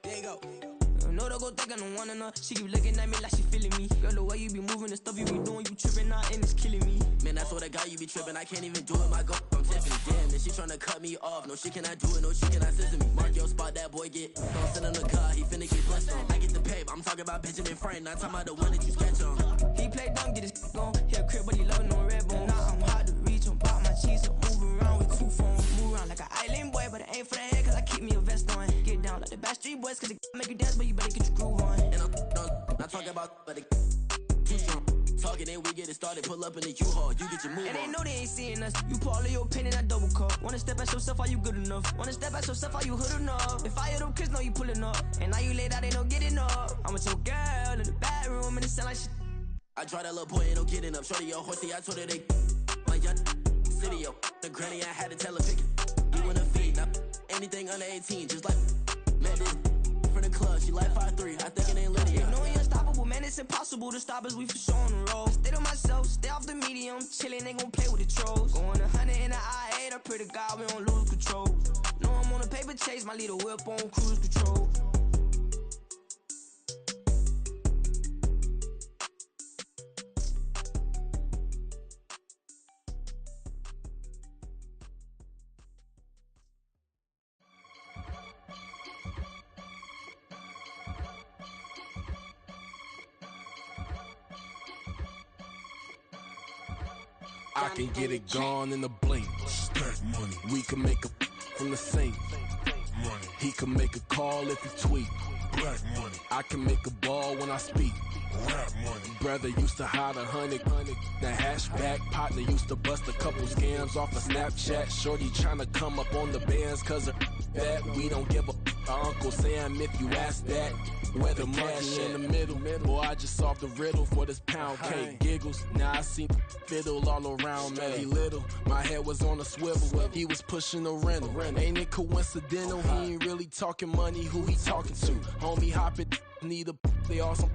There you go. No, don't go think I don't want enough. She keep looking at me like she feeling me. Girl, the way you be moving, the stuff you be doing, you tripping out and it's killing me. Man, I swear to God, you be tripping. I can't even do it. My girl, I'm Tiffany. Damn, then she tryna cut me off. No, she cannot do it. No, she cannot scissor me. Mark your spot, that boy get. Don't send him the car. He finna get blessed on. I get the pay, but I'm talking about Benjamin Franklin. Not talking about the one that you sketch on. He play dumb, get his on. He a crib, but he loving on red bone. Now I'm hard to reach. I'm pop my cheese. I'm moving around with 2 phones. Move around like an island boy, but it ain't for the head, cause I keep me a vest on. Get down like the Backstreet Boys, cause it make you dance, but you better get your groove on. And I'm not talking about, but it too strong. Talking, then we get it started. Pull up in the U-Haul, you get your move on. And they know they ain't seeing us. You pull all of your pen in that double cup. Wanna step at yourself, are you good enough? Wanna step at yourself, are you hood enough? If I hear them kids, know you pulling up. And now you laid out, they don't getting up. I'm with your girl in the bedroom, and it sound like shit. I draw that little boy, ain't no getting up. Shorty, your horsey, I told her they my young city, yo. The granny, I had to tell her pick it. You wanna feed, now anything under 18, just like met this from the club. She like 5'3", I think it ain't Lydia. You know we unstoppable, man, it's impossible to stop us. We for sure on the road. Stay to myself, stay off the medium, chillin', ain't gon' play with the trolls. Going 100 in the I-8, I pray to God we don't lose control. Know I'm on a paper chase, my little whip on cruise control. I can get it gone in a blink. Stack money. We can make a from the sink. Money. He can make a call if he tweet. Black money. I can make a ball when I speak. Rap money. Brother used to hide 100. The hashback partner used to bust a couple scams off of Snapchat. Shorty tryna come up on the bands cause of that. We don't give a Uncle Sam if you ask that. Where the money in the middle. Boy, I just solved the riddle for this pound cake. Giggles, now I see fiddle all around me. He little, my head was on a swivel. He was pushing a rental. Ain't it coincidental? He ain't really talking money. Who he talking to? Homie, hop it, need a they awesome.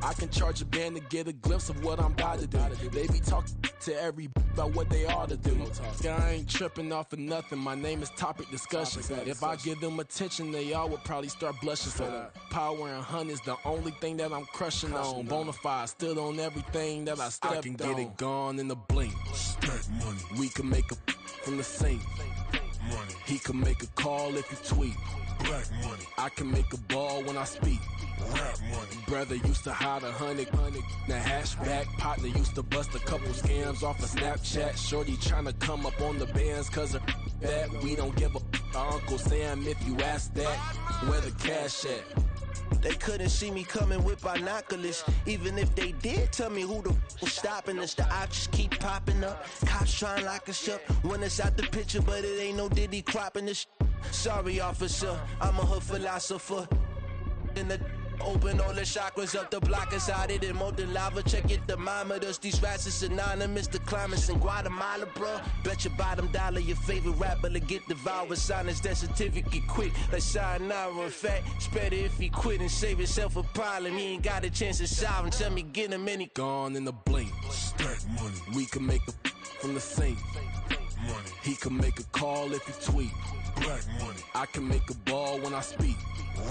I can charge a band to get a glimpse of what I'm about to do. They be talking to every about what they ought to do. I ain't tripping off of nothing. My name is Topic Discussion. If I give them attention, they all would probably start blushing. So power and hunt is the only thing that I'm crushing on. Bonafide stood on everything that I stepped on. I can get it gone in a blink. Stack money. We can make a from the sink. Money. He can make a call if he tweet. Black money. I can make a ball when I speak. Rap money. Brother used to hide 100. The hashback partner used to bust a couple scams off of Snapchat. Shorty tryna come up on the bands cause of that. We don't give a Uncle Sam if you ask that. Where the cash at? They couldn't see me coming with binoculars. Even if they did, tell me who the was stopping us. The options keep popping up. Cops trying to lock us up. When it's out the picture, but it ain't no Diddy cropping this. Sorry, officer, I'm a hood philosopher. In the open all the chakras up the block inside it and molten lava. Check your thermometers. These rats is synonymous to climates in Guatemala, bro. Bet your bottom dollar your favorite rapper to get devoured. Sign his death certificate quick. Like sayonara. In fact, it's better if he quit and save himself a problem. He ain't got a chance to solve and tell me get him any. Gone in a blink. Stack money. We can make a from the sink. Money. He can make a call if he tweet. Black money. I can make a ball when I speak.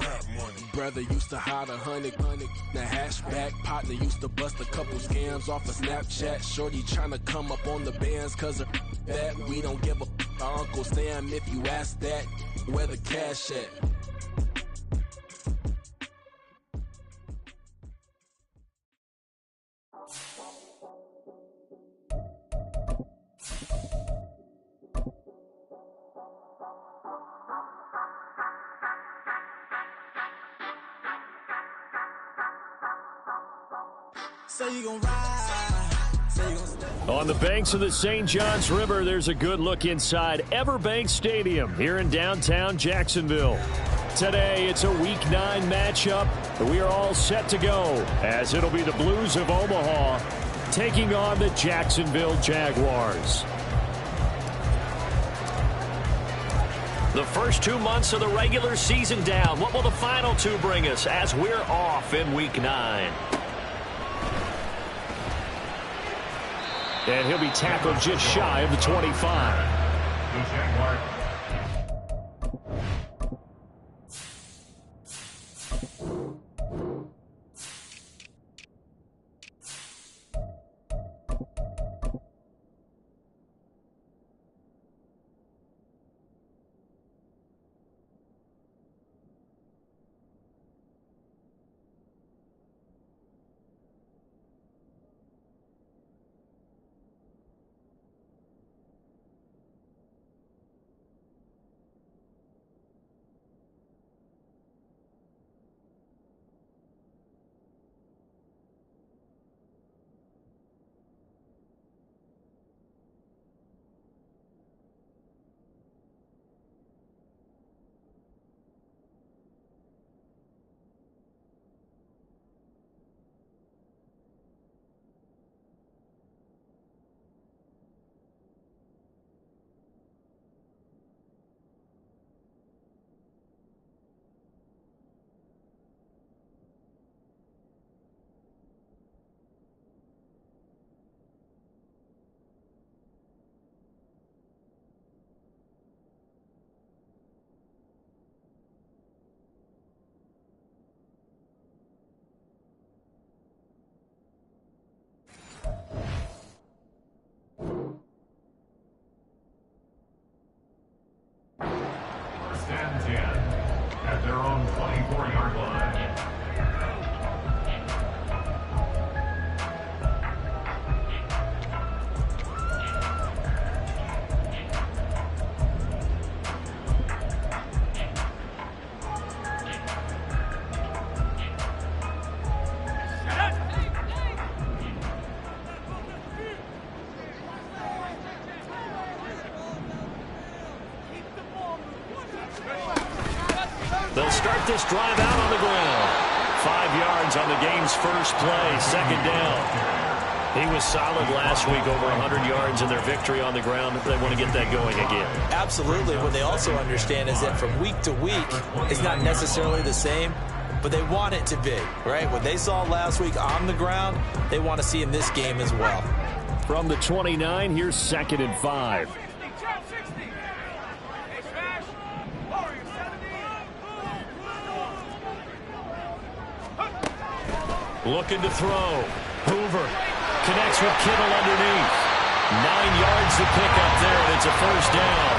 Rap money. Brother used to hide 100. The hashback partner used to bust a couple scams off of Snapchat. Shorty tryna come up on the bands cause of that. We don't give a Uncle Sam if you ask that. Where the cash at? Say you gon' ride. Say you gon' stay. On the banks of the St. Johns River, there's a good look inside Everbank Stadium here in downtown Jacksonville. Today, it's a Week 9 matchup. We are all set to go as it'll be the Blues of Omaha taking on the Jacksonville Jaguars. The first 2 months of the regular season down. What will the final 2 bring us as we're off in Week 9? And he'll be tackled just shy of the 25. their own 24-yard line. They'll start this drive out on the ground. 5 yards on the game's first play, second down. He was solid last week, over 100 yards in their victory on the ground. They want to get that going again. Absolutely. What they also understand is that from week to week, it's not necessarily the same, but they want it to be, right? What they saw last week on the ground, they want to see in this game as well. From the 29, here's 2nd and 5. Looking to throw. Hoover connects with Kittle underneath. 9 yards to pick up there, and it's a first down.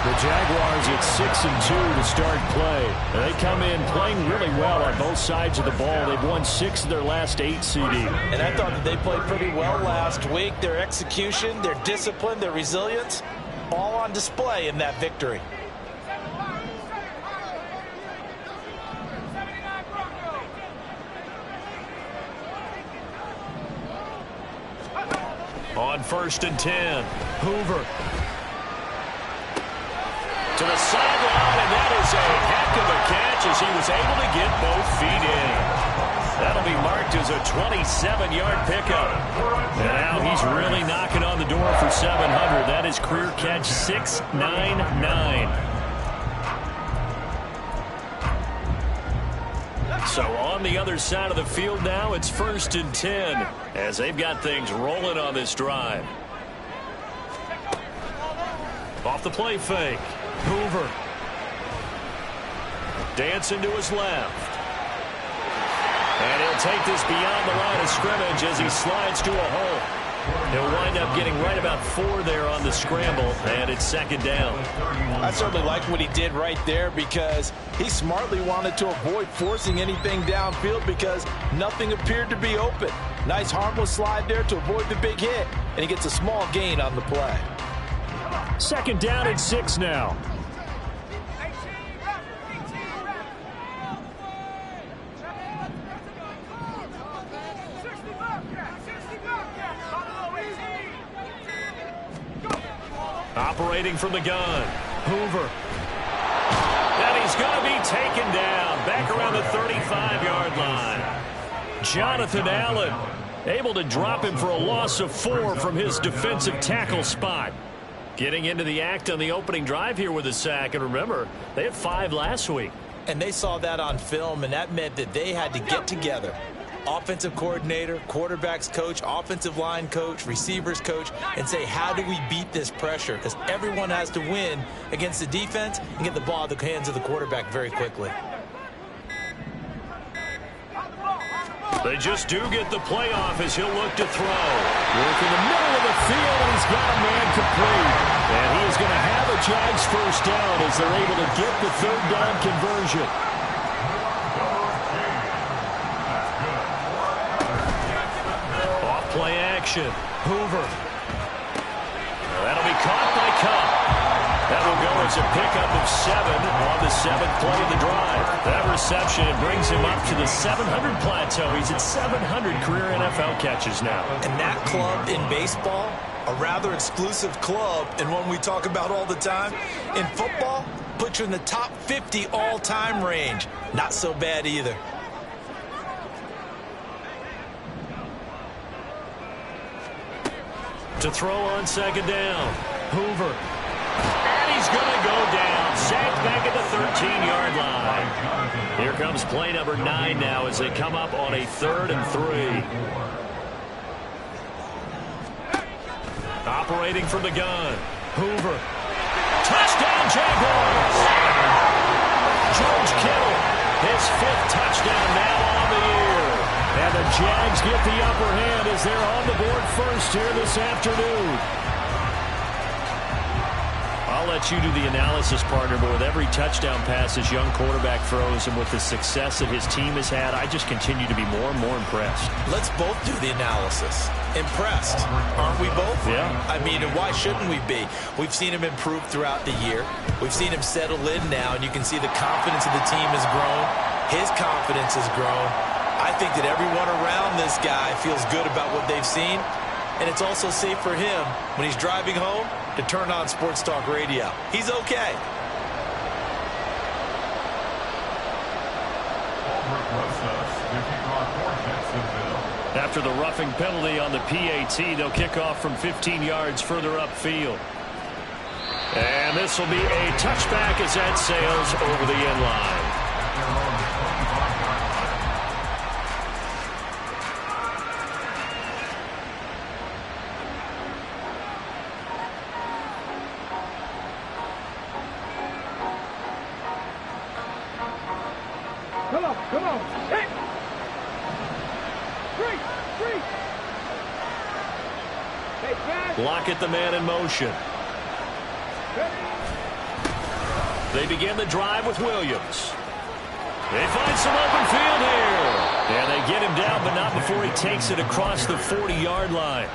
The Jaguars at 6-2 to start play. They come in playing really well on both sides of the ball. They've won 6 of their last 8, CD. And I thought that they played pretty well last week. Their execution, their discipline, their resilience, all on display in that victory. On 1st and 10, Hoover to the sideline, and that is a heck of a catch as he was able to get both feet in. That'll be marked as a 27-yard pickup. And now he's really knocking on the door for 700. That is career catch 699. So on the other side of the field now, it's 1st and 10 as they've got things rolling on this drive. Off the play fake. Hoover dancing to his left. And he'll take this beyond the line of scrimmage as he slides to a hole. He'll wind up getting right about 4 there on the scramble, and it's 2nd down. I certainly like what he did right there because he smartly wanted to avoid forcing anything downfield because nothing appeared to be open. Nice harmless slide there to avoid the big hit, and he gets a small gain on the play. 2nd down and 6 now. Operating from the gun, Hoover. And he's going to be taken down back around the 35-yard line. Jonathan Allen able to drop him for a loss of 4 from his defensive tackle spot. Getting into the act on the opening drive here with a sack. And remember, they had 5 last week. And they saw that on film, and that meant that they had to get together. Offensive coordinator, quarterbacks coach, offensive line coach, receivers coach, and say, how do we beat this pressure? Because everyone has to win against the defense and get the ball in the hands of the quarterback very quickly. They just do get the playoff as he'll look to throw. Work in the middle of the field, and he's got a man complete. And he is going to have a Jags first down as they're able to get the 3rd down conversion. Play action. Hoover. That'll be caught by Cup. That will go as a pickup of 7 on the 7th play of the drive. That reception brings him up to the 700 plateau. He's at 700 career NFL catches now. And that club in baseball, a rather exclusive club, and one we talk about all the time. In football, puts you in the top 50 all-time range. Not so bad either. To throw on 2nd down. Hoover. And he's going to go down. Sacked back at the 13-yard line. Here comes play number 9 now as they come up on a 3rd and 3. Operating from the gun. Hoover. Touchdown, Jaguars. George Kittle, his 5th touchdown now on the year. And the Jags get the upper hand as they're on the board first here this afternoon. A I'll let you do the analysis, partner, but with every touchdown pass this young quarterback throws and with the success that his team has had, I just continue to be more and more impressed. Let's both do the analysis. Impressed, aren't we both? Yeah. I mean, and why shouldn't we be? We've seen him improve throughout the year. We've seen him settle in now, and you can see the confidence of the team has grown. His confidence has grown. I think that everyone around this guy feels good about what they've seen, and it's also safe for him when he's driving home to turn on Sports Talk Radio. He's okay. After the roughing penalty on the PAT, they'll kick off from 15 yards further upfield. And this will be a touchback as that sails over the end line. Come on. Hit. Free. Hey, pass. Block it, the man in motion. They begin the drive with Williams. They find some open field here. And they get him down, but not before he takes it across the 40-yard line.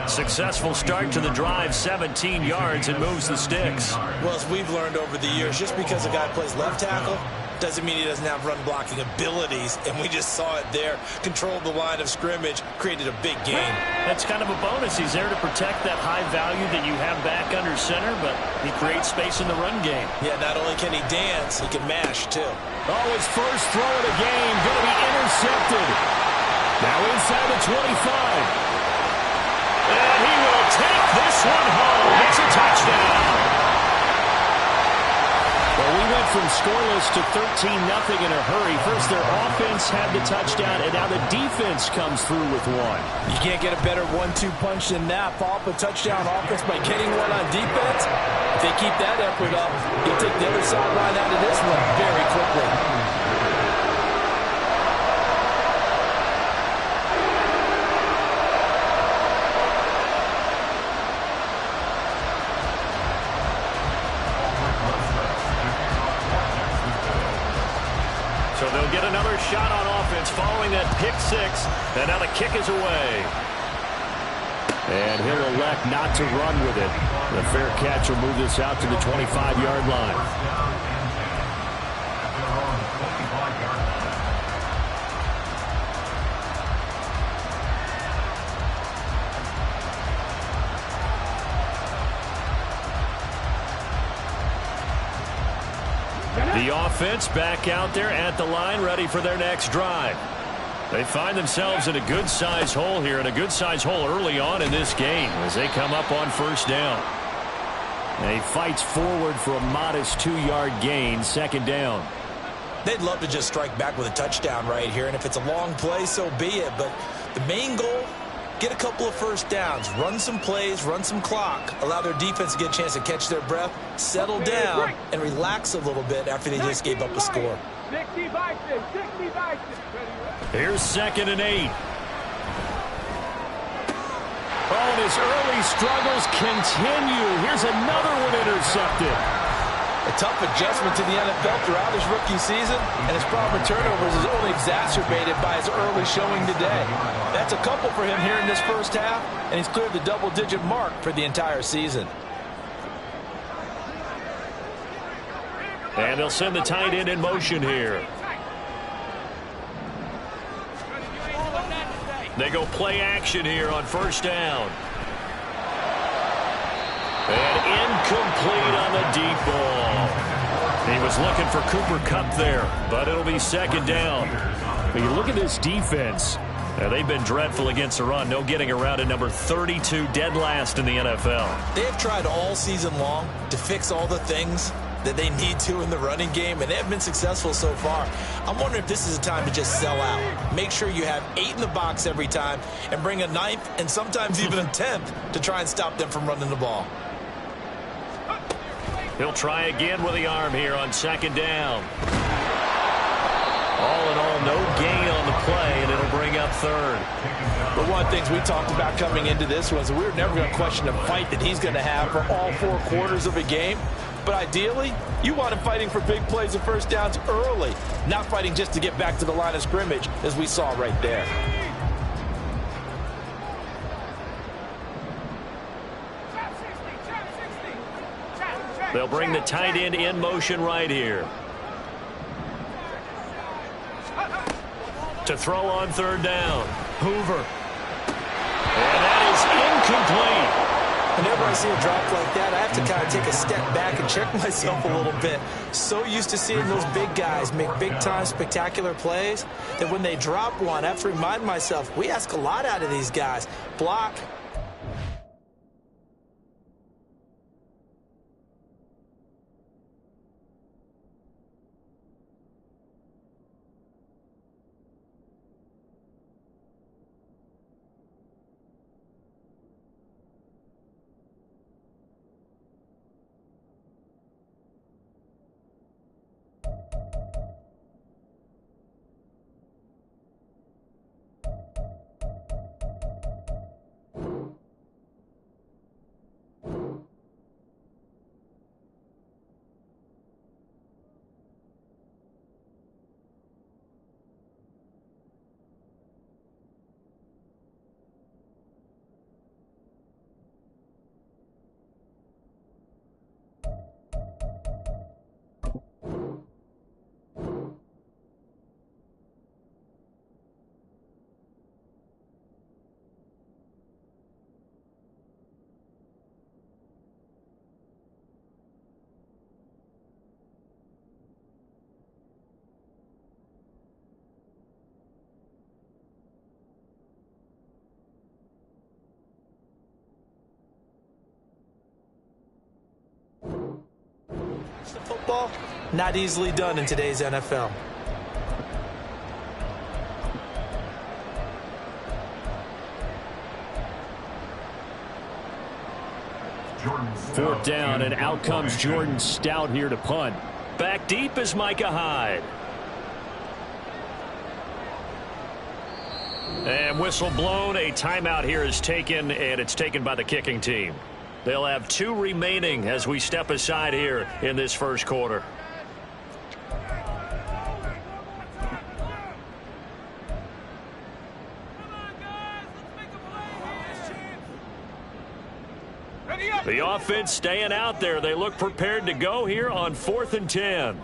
Successful start to the drive, 17 yards, and moves the sticks. Well, as we've learned over the years, just because a guy plays left tackle doesn't mean he doesn't have run blocking abilities, and we just saw it there. Controlled the line of scrimmage, created a big gain. That's kind of a bonus. He's there to protect that high value that you have back under center, but he creates space in the run game. Yeah, not only can he dance, he can mash, too. Oh, his first throw of the game, going to be intercepted. Now inside the 25. And he will take this one home. It's a touchdown. Well, we went from scoreless to 13-0 in a hurry. First, their offense had the touchdown, and now the defense comes through with one. You can't get a better 1-2 punch than that. Follow up a touchdown offense by getting one on defense. If they keep that effort up, you'll take the other sideline out of this one very quickly. So they'll get another shot on offense following that pick six. And now the kick is away. And he'll elect not to run with it. The fair catch will move this out to the 25-yard line. The offense back out there at the line, ready for their next drive. They find themselves in a good-sized hole here, and a good-sized hole early on in this game as they come up on first down. And he fights forward for a modest 2-yard gain, second down. They'd love to just strike back with a touchdown right here, and if it's a long play, so be it. But the main goal, get a couple of first downs, run some plays, run some clock, allow their defense to get a chance to catch their breath, settle down, and relax a little bit after they just gave up a score. 60 Vikings. Here's 2nd and 8. Oh, and his early struggles continue. Here's another one intercepted. A tough adjustment to the NFL throughout his rookie season, and his problem with turnovers is only exacerbated by his early showing today. That's a couple for him here in this first half, and he's cleared the double-digit mark for the entire season. And they'll send the tight end in motion here. They go play action here on first down. And incomplete on the deep ball. He was looking for Cooper Kupp there, but it'll be second down. But you look at this defense. They've been dreadful against the run. No getting around at number 32, dead last in the NFL. They have tried all season long to fix all the things that they need to in the running game, and they have been successful so far. I'm wondering if this is a time to just sell out. Make sure you have 8 in the box every time and bring a 9th and sometimes even a 10th to try and stop them from running the ball. He'll try again with the arm here on second down. All in all, no gain on the play, and it'll bring up that third. The one things we talked about coming into this was we were never going to question the fight that he's going to have for all 4 quarters of a game. But ideally, you want him fighting for big plays and first downs early, not fighting just to get back to the line of scrimmage, as we saw right there. They'll bring the tight end in motion right here. To throw on third down. Hoover. And that is incomplete. Whenever I see a drop like that, I have to kind of take a step back and check myself a little bit. So used to seeing those big guys make big-time spectacular plays that when they drop one, I have to remind myself, we ask a lot out of these guys. Block. Football, not easily done in today's NFL. Fourth down, and out comes Jordan Stout here to punt. Back deep is Micah Hyde. And whistle blown. A timeout here is taken, and it's taken by the kicking team. They'll have 2 remaining as we step aside here in this first quarter. The offense staying out there. They look prepared to go here on 4th and 10.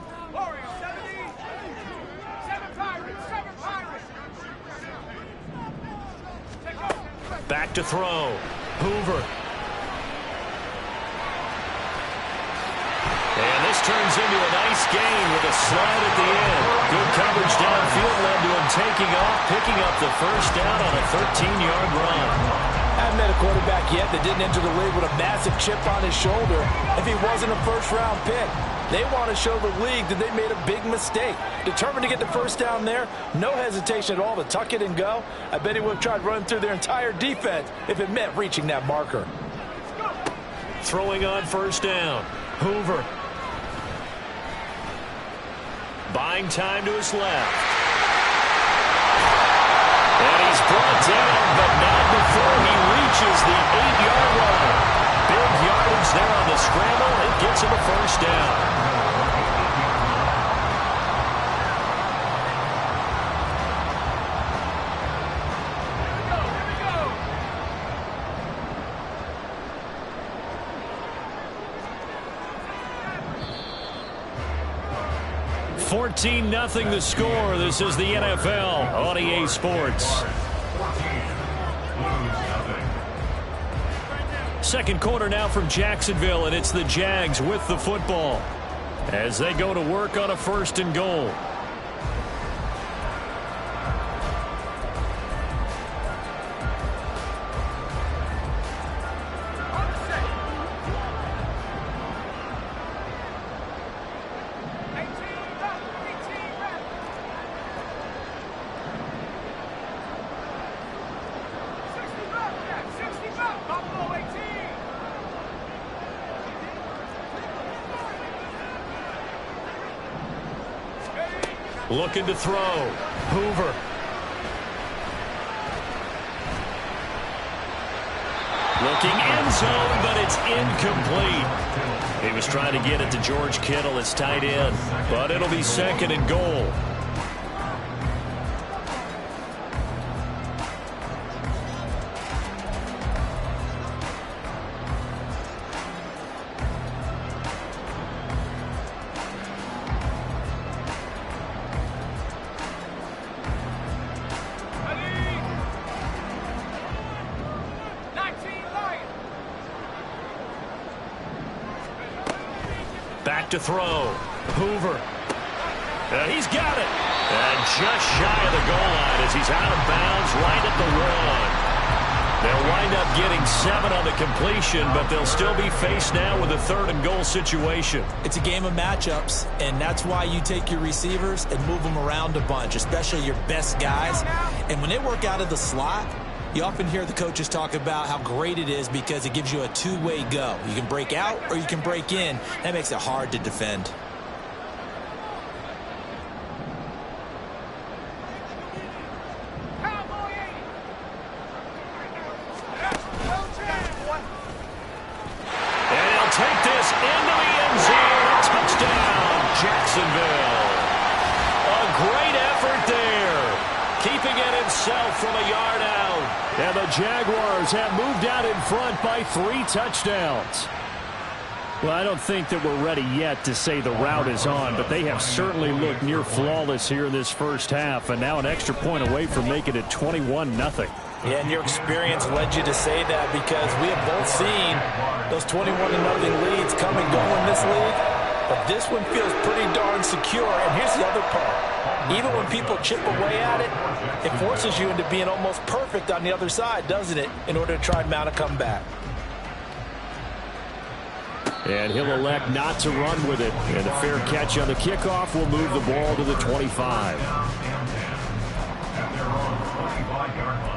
Back to throw. Hoover. And this turns into a nice gain with a slide at the end. Good coverage downfield led to him taking off, picking up the first down on a 13-yard run. I haven't met a quarterback yet that didn't enter the league with a massive chip on his shoulder if he wasn't a first-round pick. They want to show the league that they made a big mistake. Determined to get the first down there, no hesitation at all to tuck it and go. I bet he would have tried running through their entire defense if it meant reaching that marker. Throwing on first down. Hoover. Buying time to his left. And he's brought down, but not before he reaches the 8-yard line. Big yardage there on the scramble. It gets him a first down. $14-0 the score. This is the NFL on EA Sports. Second quarter now from Jacksonville, and it's the Jags with the football as they go to work on a 1st and goal. Looking to throw. Hoover. Looking end zone, but it's incomplete. He was trying to get it to George Kittle as tight end, but it'll be 2nd and goal. Back to throw. Hoover. He's got it. And just shy of the goal line as he's out of bounds right at the 1. They'll wind up getting 7 on the completion, but they'll still be faced now with a 3rd and goal situation. It's a game of matchups, and that's why you take your receivers and move them around a bunch, especially your best guys. And when they work out of the slot, you often hear the coaches talk about how great it is because it gives you a two-way go. You can break out or you can break in. That makes it hard to defend. And he'll take this into the end zone. Touchdown, Jacksonville. A great effort there. Keeping it himself from a yard out. And the Jaguars have moved out in front by 3 touchdowns. Well, I don't think that we're ready yet to say the route is on, but they have certainly looked near flawless here in this first half, and now an extra point away from making it 21-0. Yeah, and your experience led you to say that because we have both seen those 21-0 leads come and go in this league, but this one feels pretty darn secure. And here's the other part. Even when people chip away at it, it forces you into being almost perfect on the other side, doesn't it, in order to try and mount a comeback. And he'll elect not to run with it. And a fair catch on the kickoff will move the ball to the 25. At their own 25-yard line.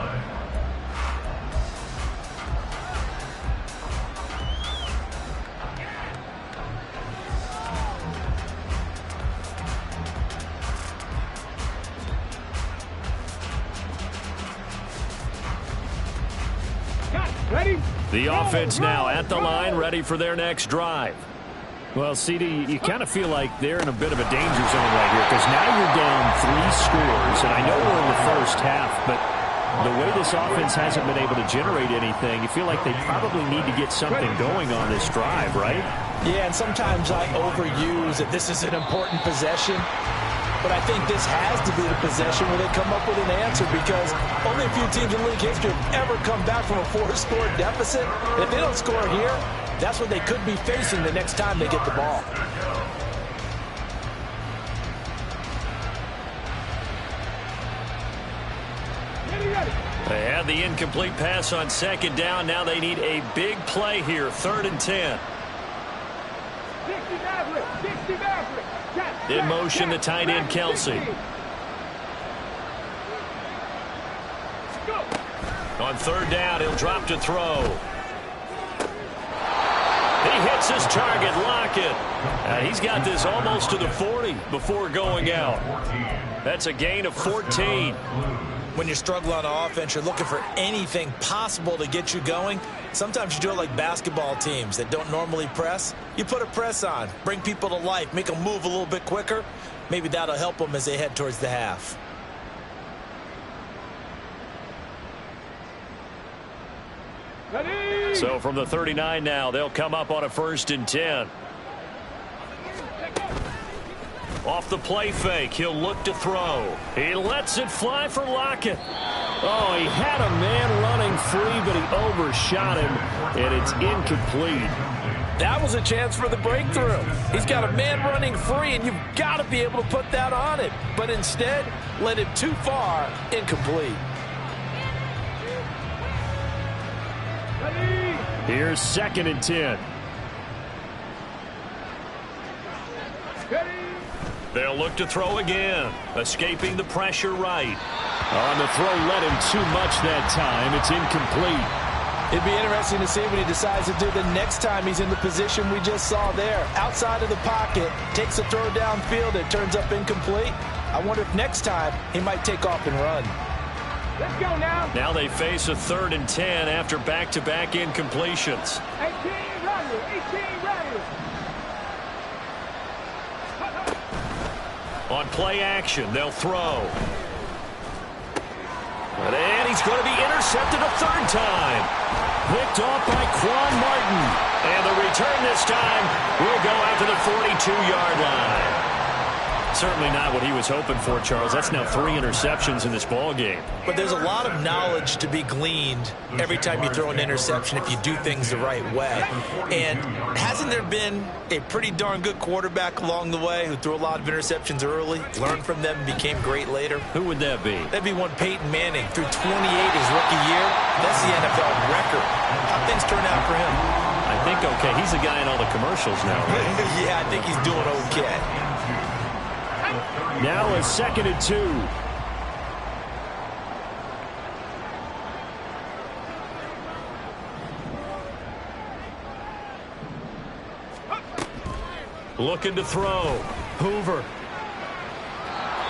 Ready? The offense now at the line, ready for their next drive. Well, CD, you kind of feel like they're in a bit of a danger zone right here because now you're down 3 scores, and I know we're in the first half, but the way this offense hasn't been able to generate anything, you feel like they probably need to get something going on this drive, right? Yeah, and sometimes I overuse that this is an important possession. But I think this has to be the possession where they come up with an answer because only a few teams in league history have ever come back from a 4-score deficit. And if they don't score here, that's what they could be facing the next time they get the ball. They had the incomplete pass on 2nd down. Now they need a big play here, 3rd and 10. 60 Maverick, 60 Maverick. In motion, the tight end, Kelsey. On 3rd down, he'll drop to throw. He hits his target, Lockett. He's got this almost to the 40 before going out. That's a gain of 14. When you're struggling on offense, you're looking for anything possible to get you going. Sometimes you do it like basketball teams that don't normally press. You put a press on, bring people to life, make them move a little bit quicker. Maybe that'll help them as they head towards the half. Ready? So from the 39 now, they'll come up on a 1st and 10. Off the play fake, he'll look to throw. He lets it fly for Lockett. Oh, he had a man running free, but he overshot him, and it's incomplete. That was a chance for the breakthrough. He's got a man running free, and you've got to be able to put that on it. But instead, led him too far, incomplete. Ready? Here's 2nd and 10. Ready? They'll look to throw again, escaping the pressure right. On the throw, led him too much that time. It's incomplete. It'd be interesting to see what he decides to do the next time he's in the position we just saw there. Outside of the pocket, takes a throw downfield, it turns up incomplete. I wonder if next time he might take off and run. Let's go now. Now they face a 3rd and 10 after back-to-back incompletions. 18 ready. 18 ready. On play action, they'll throw. And he's going to be intercepted a 3rd time. Picked off by Quan Martin. And the return this time will go out to the 42-yard line. Certainly not what he was hoping for, Charles. That's now 3 interceptions in this ball game. But there's a lot of knowledge to be gleaned every time you throw an interception if you do things the right way. And hasn't there been a pretty darn good quarterback along the way who threw a lot of interceptions early, learned from them, and became great later? Who would that be? That'd be one Peyton Manning. Threw 28 his rookie year. That's the NFL record. How things turn out for him? I think okay. He's the guy in all the commercials now, right? Yeah, I think he's doing okay. Now a 2nd and 2. Looking to throw. Hoover.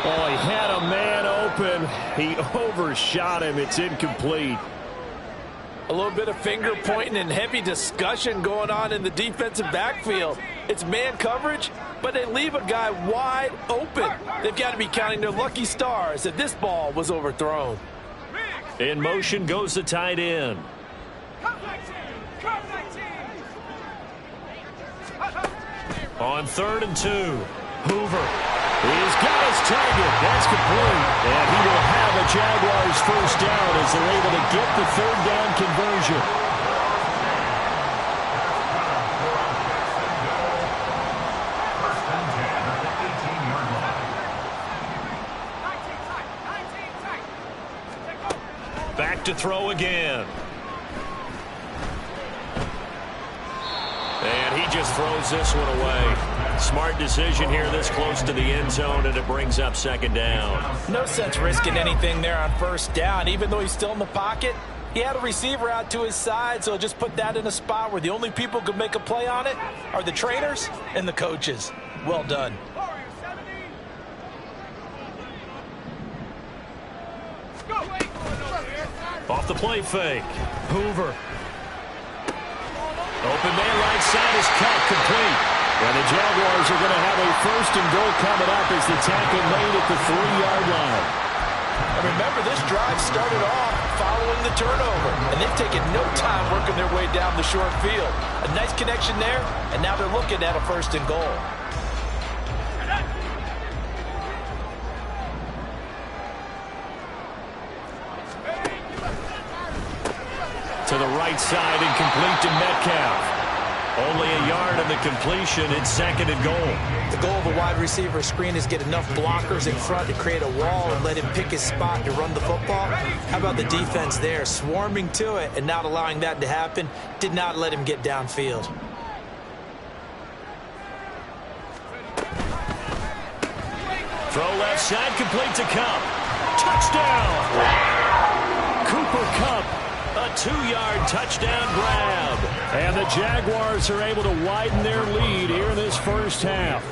Oh, he had a man open. He overshot him. It's incomplete. A little bit of finger pointing and heavy discussion going on in the defensive backfield. It's man coverage, but they leave a guy wide open. They've got to be counting their lucky stars that this ball was overthrown. In motion goes the tight end. On 3rd and 2, Hoover. He's got his target. That's complete. And he will have a Jaguars first down as they're able to get the 3rd down conversion. Back to throw again. And he just throws this one away. Smart decision here this close to the end zone, and it brings up 2nd down. No sense risking anything there on 1st down. Even though he's still in the pocket, he had a receiver out to his side, so just put that in a spot where the only people who could make a play on it are the trainers and the coaches. Well done. Off the play fake. Hoover. Open man right side is cut complete. And the Jaguars are going to have a 1st and goal coming up as the tackle made at the 3-yard line. And remember, this drive started off following the turnover, and they've taken no time working their way down the short field. A nice connection there, and now they're looking at a 1st and goal. To the right side and complete to Metcalf. Only a yard on the completion. It's 2nd and goal. The goal of a wide receiver screen is get enough blockers in front to create a wall and let him pick his spot to run the football. How about the defense there, swarming to it and not allowing that to happen? Did not let him get downfield. Throw left side, complete to Kupp. Touchdown! Cooper Kupp. A 2-yard touchdown grab. And the Jaguars are able to widen their lead here in this 1st half.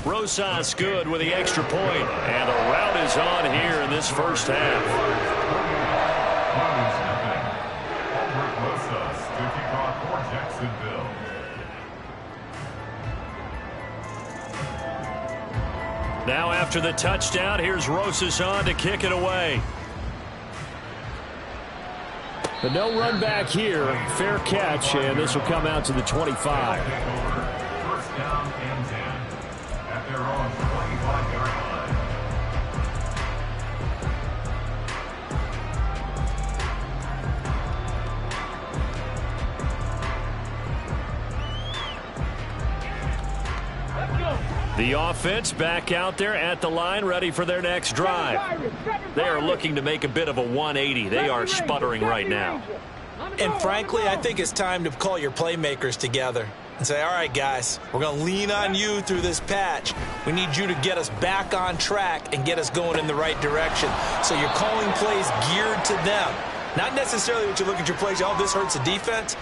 Rosas good with the extra point. And the route is on here in this 1st half. Rosas to kick off for Jacksonville. Now after the touchdown, here's Rosas on to kick it away. But no run back here. Fair catch, and this will come out to the 25. 1st down and 10 at their own 25-yard line. The offense back out there at the line, ready for their next drive. They are looking to make a bit of a 180. They are sputtering right now. And frankly, I think it's time to call your playmakers together and say, all right, guys, we're going to lean on you through this patch. We need you to get us back on track and get us going in the right direction. So you're calling plays geared to them. Not necessarily that you look at your plays, oh, this hurts the defense.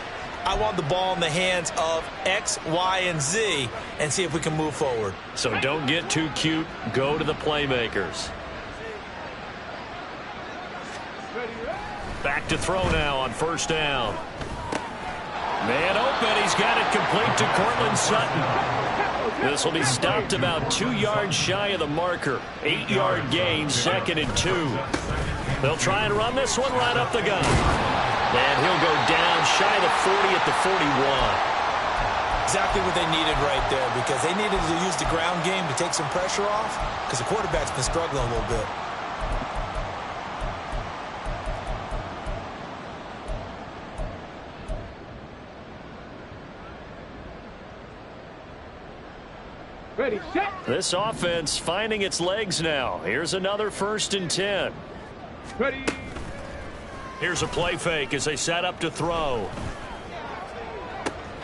I want the ball in the hands of X, Y, and Z and see if we can move forward. So don't get too cute. Go to the playmakers. Back to throw now on first down. Man open. He's got it complete to Courtland Sutton. This will be stopped about 2 yards shy of the marker. 8-yard gain, 2nd and 2. They'll try and run this one right up the gun. And he'll go down shy of the 40 at the 41. Exactly what they needed right there, because they needed to use the ground game to take some pressure off, because the quarterback's been struggling a little bit. Ready, set. This offense finding its legs now. Here's another 1st and 10. Ready. Here's a play fake as they set up to throw.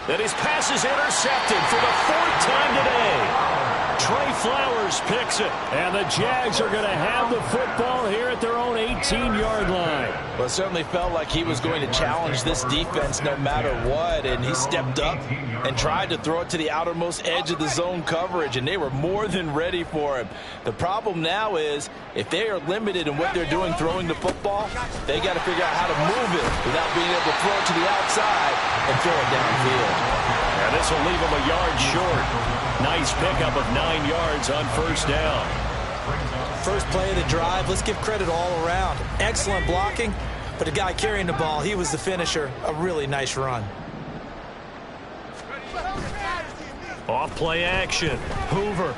And his pass is intercepted for the 4th time today. Trey Flowers picks it. And the Jags are going to have the football here at their own 18-yard line. Well, it certainly felt like he was going to challenge this defense no matter what, and he stepped up and tried to throw it to the outermost edge of the zone coverage, and they were more than ready for him. The problem now is if they are limited in what they're doing throwing the football, they got to figure out how to move it without being able to throw it to the outside and throw it downfield. And this will leave him a yard short. Nice pickup of 9 yards on first down. First play of the drive, let's give credit all around. Excellent blocking, but the guy carrying the ball, he was the finisher. A really nice run. Off play action. Hoover.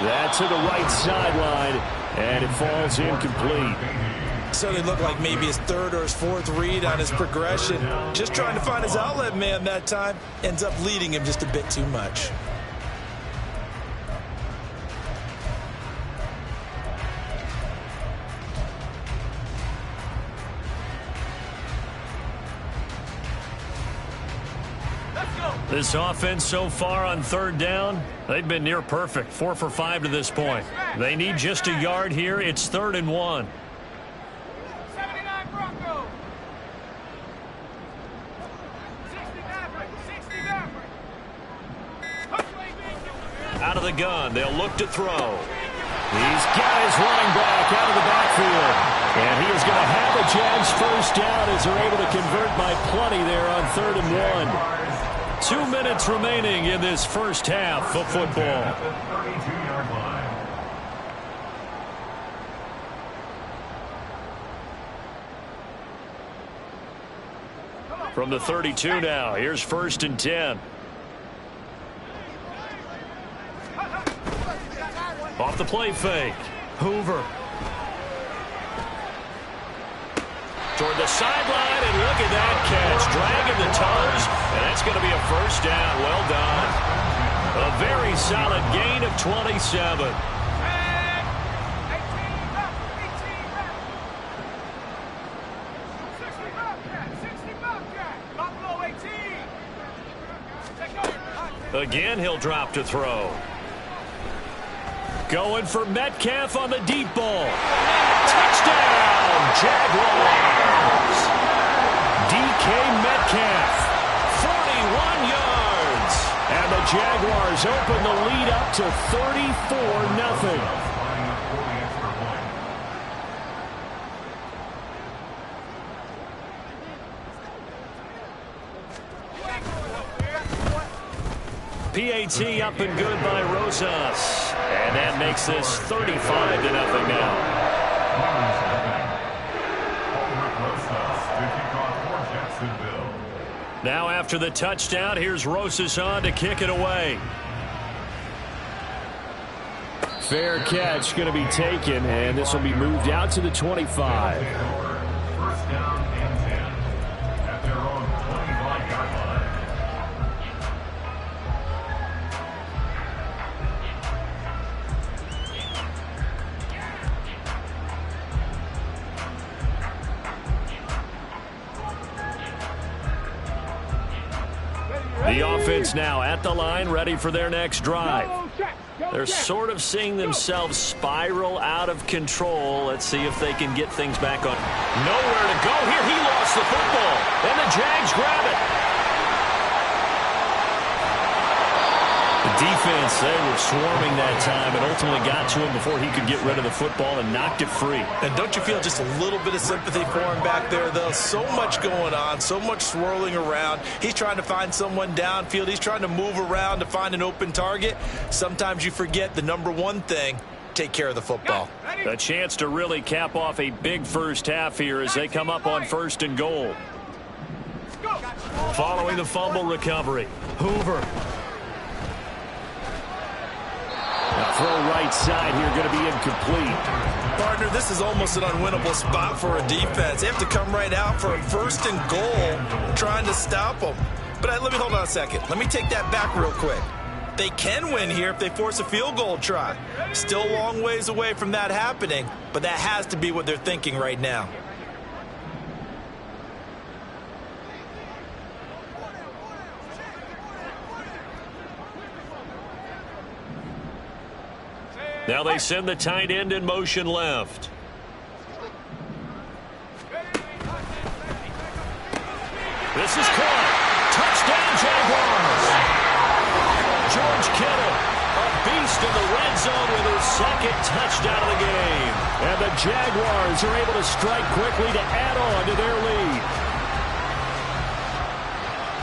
That's to the right sideline, and it falls incomplete. Certainly looked like maybe his 3rd or his 4th read on his progression. Just trying to find his outlet man that time. Ends up leading him just a bit too much. This offense so far on 3rd down, they've been near perfect. 4 for 5 to this point. They need just a yard here. It's 3rd and 1. Out of the gun, they'll look to throw. He's got his running back out of the backfield. And he is going to have the Jags first down as they're able to convert by plenty there on 3rd and 1. 2 minutes remaining in this first half of football. From the 32 now, here's 1st and 10. Off the play fake. Hoover. Toward the sideline, and look at that catch. Dragging the toes, and that's going to be a first down. Well done. A very solid gain of 27. Again, he'll drop to throw. Going for Metcalf on the deep ball. Touchdown, Jaguars. DK Metcalf, 41 yards. And the Jaguars open the lead up to 34-0. PAT up and good by Rosas. And that makes this 35-0 now. Now after the touchdown, here's Rosas on to kick it away. Fair catch going to be taken, and this will be moved out to the 25. First down and 10 at their own 25-yard line. The offense now at the line, ready for their next drive. They're sort of seeing themselves spiral out of control. Let's see if they can get things back on. Nowhere to go here. He lost the football, and the Jags grab it. The defense, they were swarming that time and ultimately got to him before he could get rid of the football and knocked it free. And don't you feel just a little bit of sympathy for him back there, though? So much going on, so much swirling around. He's trying to find someone downfield. He's trying to move around to find an open target. Sometimes you forget the number one thing, take care of the football. A chance to really cap off a big first half here as they come up on 1st and goal. Following the fumble recovery, Hoover. Throw right side here, going to be incomplete. Partner, this is almost an unwinnable spot for a defense. They have to come right out for a 1st and goal, trying to stop them. But let me hold on a second. Let me take that back real quick. They can win here if they force a field goal try. Still a long ways away from that happening, but that has to be what they're thinking right now. Now they send the tight end in motion left. This is caught. Touchdown, Jaguars. George Kittle, a beast in the red zone with his 2nd touchdown of the game. And the Jaguars are able to strike quickly to add on to their lead.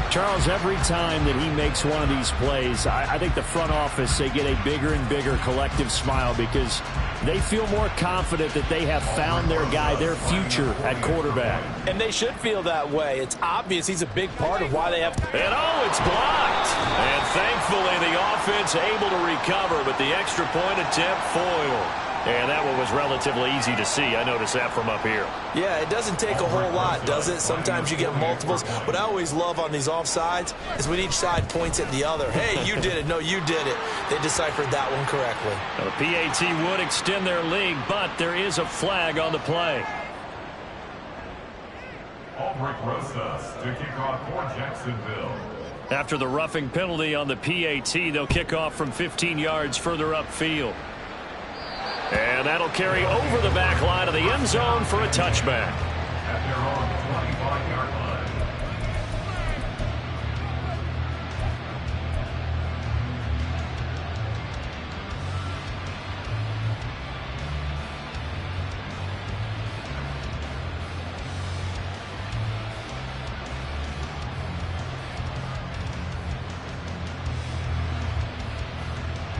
Charles, every time that he makes one of these plays, I think the front office, they get a bigger and bigger collective smile because they feel more confident that they have found their guy, their future at quarterback. And they should feel that way. It's obvious he's a big part of why they have. And it's blocked. And thankfully the offense able to recover, but the extra point attempt foiled. And that one was relatively easy to see. I noticed that from up here. Yeah, it doesn't take a whole lot, does it? Sometimes you get multiples. What I always love on these offsides is when each side points at the other. Hey, you did it. No, you did it. They deciphered that one correctly. Now, the PAT would extend their lead, but there is a flag on the play. Albrecht Rosas to kick off for Jacksonville. After the roughing penalty on the PAT, they'll kick off from 15 yards further upfield. And that'll carry over the back line of the end zone for a touchback. At their own 25-yard line.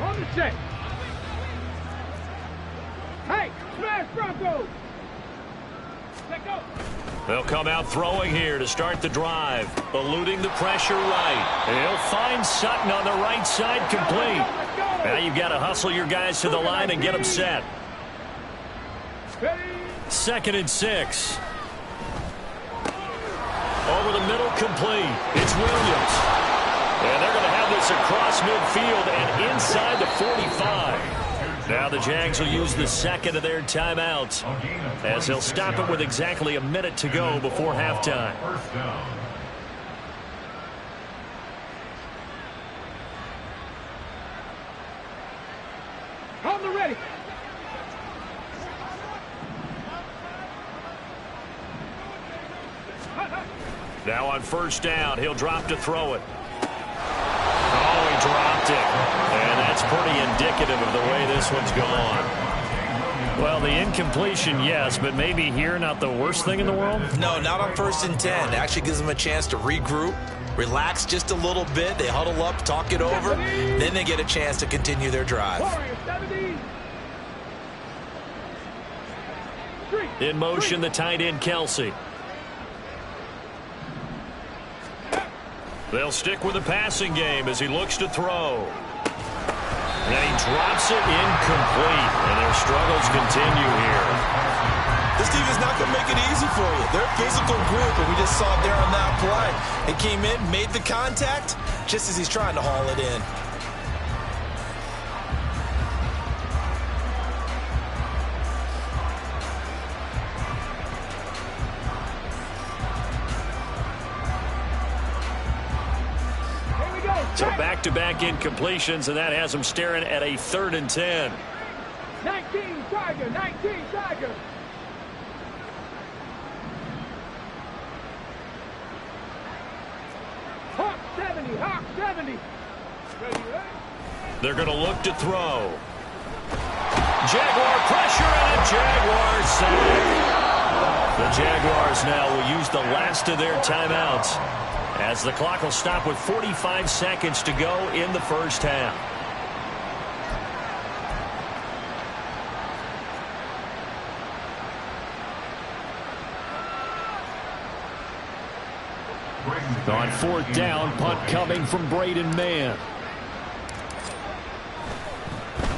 On the set. Hey, smash Broncos! Let go! They'll come out throwing here to start the drive, eluding the pressure right. They'll find Sutton on the right side, complete. Now you've got to hustle your guys to the line and get them set. 2nd and 6. Over the middle, complete. It's Williams. And they're going to have this across midfield and inside the 45. Now the Jags will use the 2nd of their timeouts as they'll stop it with exactly a minute to go before halftime. First down. On the ready. Now on 1st down, he'll drop to throw it. Oh, he dropped it. And that's pretty indicative of the way this one's gone. Well, the incompletion, yes, but maybe here not the worst thing in the world? No, not on 1st and 10. It actually gives them a chance to regroup, relax just a little bit. They huddle up, talk it over. Then they get a chance to continue their drive. In motion, the tight end, Kelsey. They'll stick with the passing game as he looks to throw. And he drops it incomplete. And their struggles continue here. This team is not going to make it easy for you. They're a physical group, and we just saw it there on that play. It came in, made the contact, just as he's trying to haul it in. Here we go. So back-to-back incompletions, and that has them staring at a 3rd and 10. 19 Tiger, 19 Tiger. Hawk 70, Hawk 70. Ready, ready? They're going to look to throw. Jaguar pressure and a Jaguar sack. The Jaguars now will use the last of their timeouts, as the clock will stop with 45 seconds to go in the first half. On 4th down, punt coming from Braden Mann.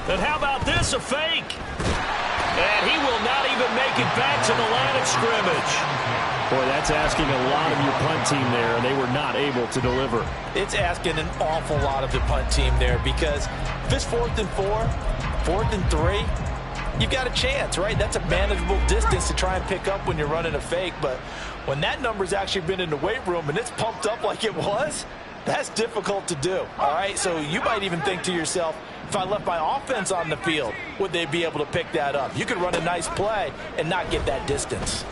And how about this, a fake? And he will not even make it back to the line of scrimmage. Boy, that's asking a lot of your punt team there, and they were not able to deliver. It's asking an awful lot of the punt team there, because if it's 4th and 4, 4th and 3, you've got a chance, right? That's a manageable distance to try and pick up when you're running a fake. But when that number's actually been in the weight room and it's pumped up like it was, that's difficult to do, all right? So you might even think to yourself, if I left my offense on the field, would they be able to pick that up? You could run a nice play and not get that distance.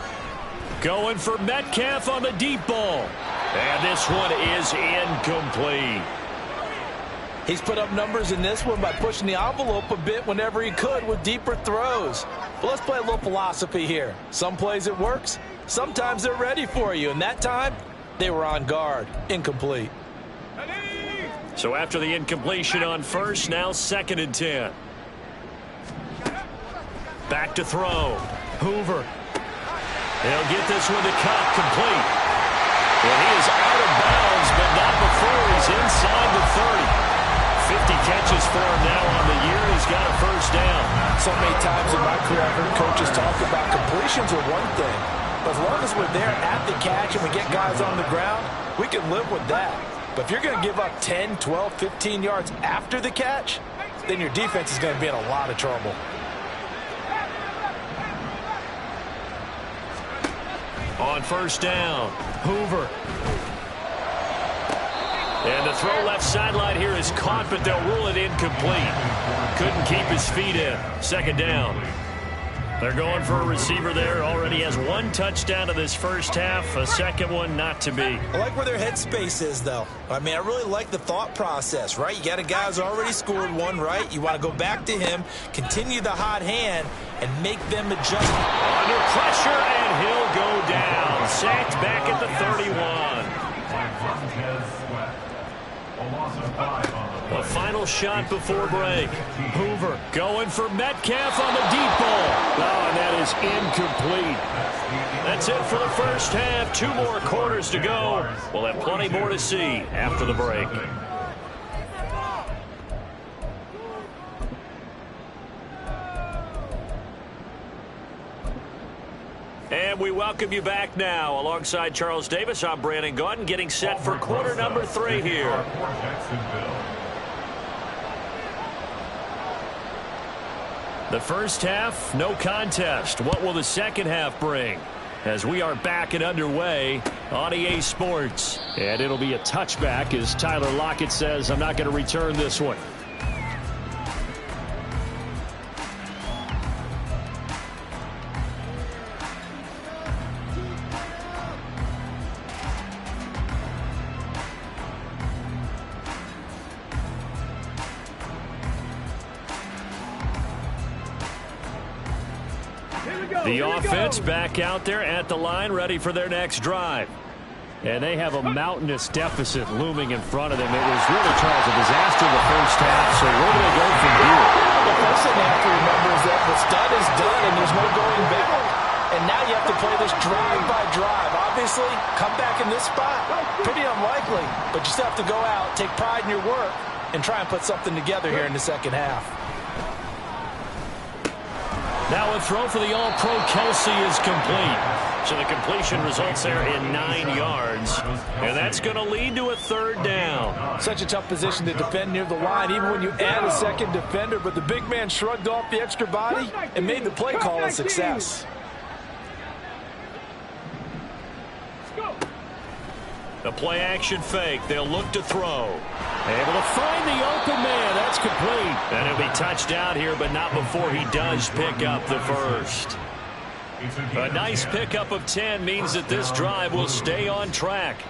Going for Metcalf on the deep ball. And this one is incomplete. He's put up numbers in this one by pushing the envelope a bit whenever he could with deeper throws. But let's play a little philosophy here. Some plays it works. Sometimes they're ready for you. And that time, they were on guard. Incomplete. So after the incompletion on first, now 2nd and 10. Back to throw. Hoover. He'll get this one to Cobb, complete. And he is out of bounds, but not before he's inside the 30. 50 catches for him now on the year. He's got a first down. So many times in my career, I've heard coaches talk about completions are one thing. But as long as we're there at the catch and we get guys on the ground, we can live with that. But if you're going to give up 10, 12, 15 yards after the catch, then your defense is going to be in a lot of trouble. On first down, Hoover. And the throw left sideline here is caught, but they'll rule it incomplete. Couldn't keep his feet in. 2nd down. They're going for a receiver there. Already has 1 touchdown in this first half. A second one not to be. I like where their headspace is, though. I mean, I really like the thought process, right? You got a guy who's already scored one, right? You want to go back to him, continue the hot hand, and make them adjust. Under pressure, and he'll go down. Sacked back at the 31. A final shot before break. Hoover going for Metcalf on the deep ball. Oh, and that is incomplete. That's it for the first half. 2 more quarters to go. We'll have plenty more to see after the break. And we welcome you back now. Alongside Charles Davis, I'm Brandon Gaudin, getting set for quarter number 3 here. The first half, no contest. What will the second half bring? As we are back and underway on EA Sports. And it'll be a touchback as Tyler Lockett says, I'm not going to return this one. The offense back out there at the line, ready for their next drive. And they have a mountainous deficit looming in front of them. It was really, Charles, a disaster in the first half. So where do they go from here? The first thing they have to remember is that what's done is done, and there's no going back. And now you have to play this drive by drive. Obviously, come back in this spot, pretty unlikely. But you still have to go out, take pride in your work, and try and put something together here in the second half. Now a throw for the All-Pro Kelsey is complete. So the completion results there in 9 yards. And that's going to lead to a 3rd down. Such a tough position to defend near the line, even when you add a second defender. But the big man shrugged off the extra body and made the play call a success. The play action fake. They'll look to throw. Able to find the open man. That's complete. And it'll be touchdown here, but not before he does pick up the first. A nice pickup of 10 means that this drive will stay on track.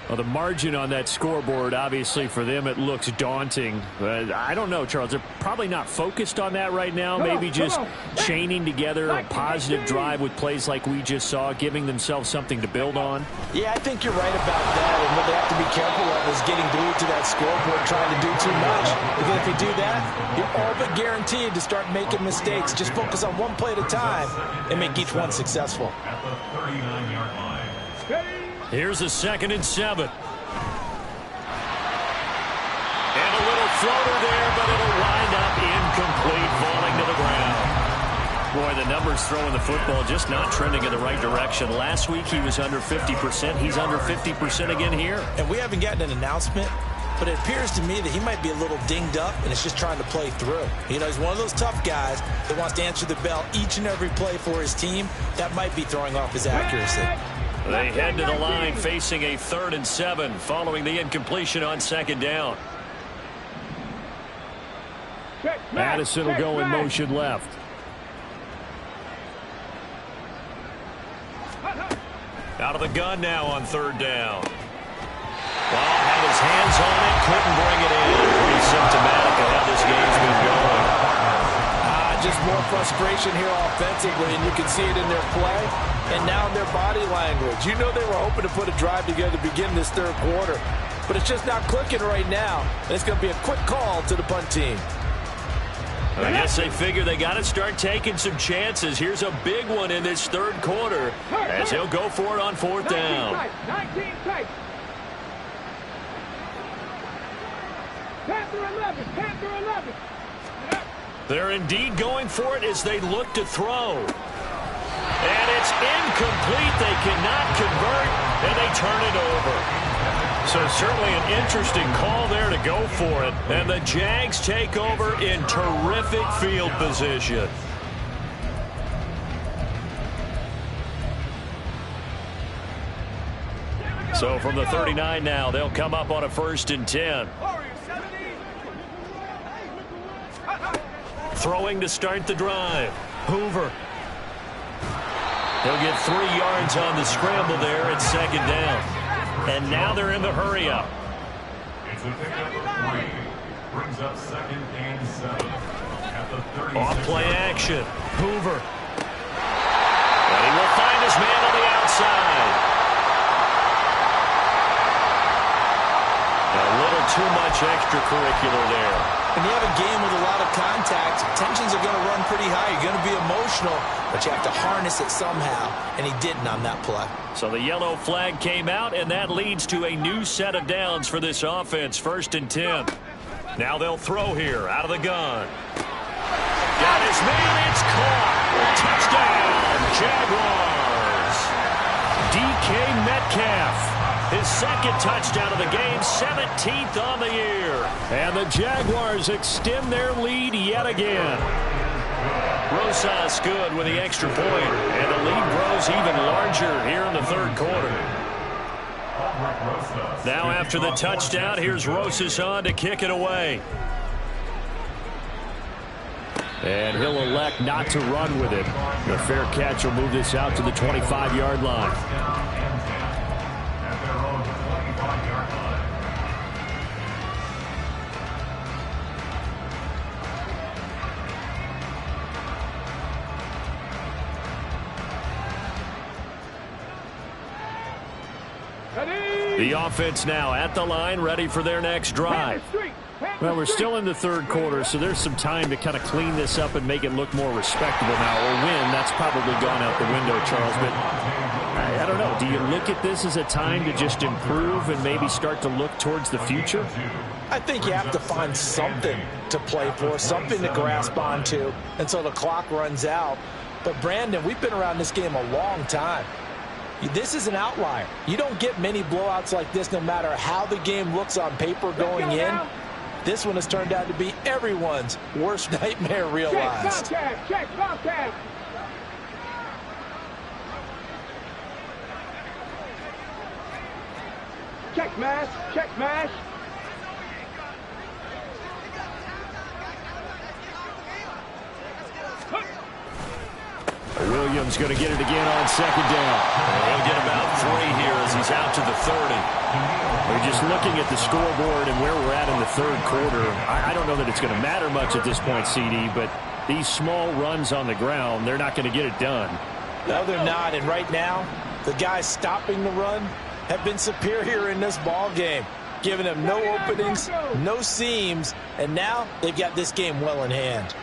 Well, the margin on that scoreboard, obviously, for them, it looks daunting. I don't know, Charles. They're probably not focused on that right now. Maybe just chaining together a positive drive with plays like we just saw, giving themselves something to build on. Yeah, I think you're right about that. And what they have to be careful of is getting glued to that scoreboard, trying to do too much. Because if you do that, you're all but guaranteed to start making mistakes. Just focus on one play at a time and make each one successful. At the 39-yard line. Here's a 2nd and 7. And a little floater there, but it'll wind up incomplete, falling to the ground. Boy, the numbers throwing the football just not trending in the right direction. Last week he was under 50%. He's under 50% again here. And we haven't gotten an announcement, but it appears to me that he might be a little dinged up and is just trying to play through. You know, he's one of those tough guys that wants to answer the bell each and every play for his team. That might be throwing off his accuracy. They head to the line facing a 3rd and 7 following the incompletion on 2nd down. Madison will go in motion left. Out of the gun now on 3rd down. Well, had his hands on it, couldn't bring it in. Pretty symptomatic of how this game's been going. Just more frustration here offensively, and you can see it in their play and now in their body language. You know they were hoping to put a drive together to begin this 3rd quarter, but it's just not clicking right now, and it's going to be a quick call to the punt team. I guess they figure they got to start taking some chances. Here's a big one in this 3rd quarter as he'll go for it on 4th down. 19 tight. Panther 11. Panther 11. They're indeed going for it as they look to throw. And it's incomplete. They cannot convert, and they turn it over. So certainly an interesting call there to go for it. And the Jags take over in terrific field position. So from the 39 now, they'll come up on a 1st and 10. Throwing to start the drive. Hoover. They'll get 3 yards on the scramble there at 2nd down. And now they're in the hurry up. It's a pickup of 3. Brings up 2nd and 7. At the 36. Off play action. Hoover. And he will find his man on the outside. A little too much extracurricular there. When you have a game with a lot of contact, tensions are going to run pretty high. You're going to be emotional, but you have to harness it somehow, and he didn't on that play. So the yellow flag came out, and that leads to a new set of downs for this offense, 1st and 10. Now they'll throw here out of the gun. Got his man, it's caught. Touchdown, Jaguars. DK Metcalf. His 2nd touchdown of the game, 17th on the year. And the Jaguars extend their lead yet again. Rosas good with the extra point, and the lead grows even larger here in the 3rd quarter. Now after the touchdown, here's Rosas on to kick it away. And he'll elect not to run with it. The fair catch will move this out to the 25-yard line. The offense now at the line, ready for their next drive. Well, we're still in the 3rd quarter, so there's some time to kind of clean this up and make it look more respectable now. Or win, that's probably gone out the window, Charles. But I don't know. Do you look at this as a time to just improve and maybe start to look towards the future? I think you have to find something to play for, something to grasp onto until the clock runs out. But, Brandon, we've been around this game a long time. This is an outlier. You don't get many blowouts like this no matter how the game looks on paper going in. This one has turned out to be everyone's worst nightmare realized. Check, Bobcat. mash. Check mash. Williams going to get it again on second down. He'll get about 3 here as he's out to the 30. We're just looking at the scoreboard and where we're at in the third quarter. I don't know that it's going to matter much at this point, CD, but these small runs on the ground, they're not going to get it done. No, they're not. And right now, the guys stopping the run have been superior in this ball game, giving them no openings, no seams, and now they've got this game well in hand.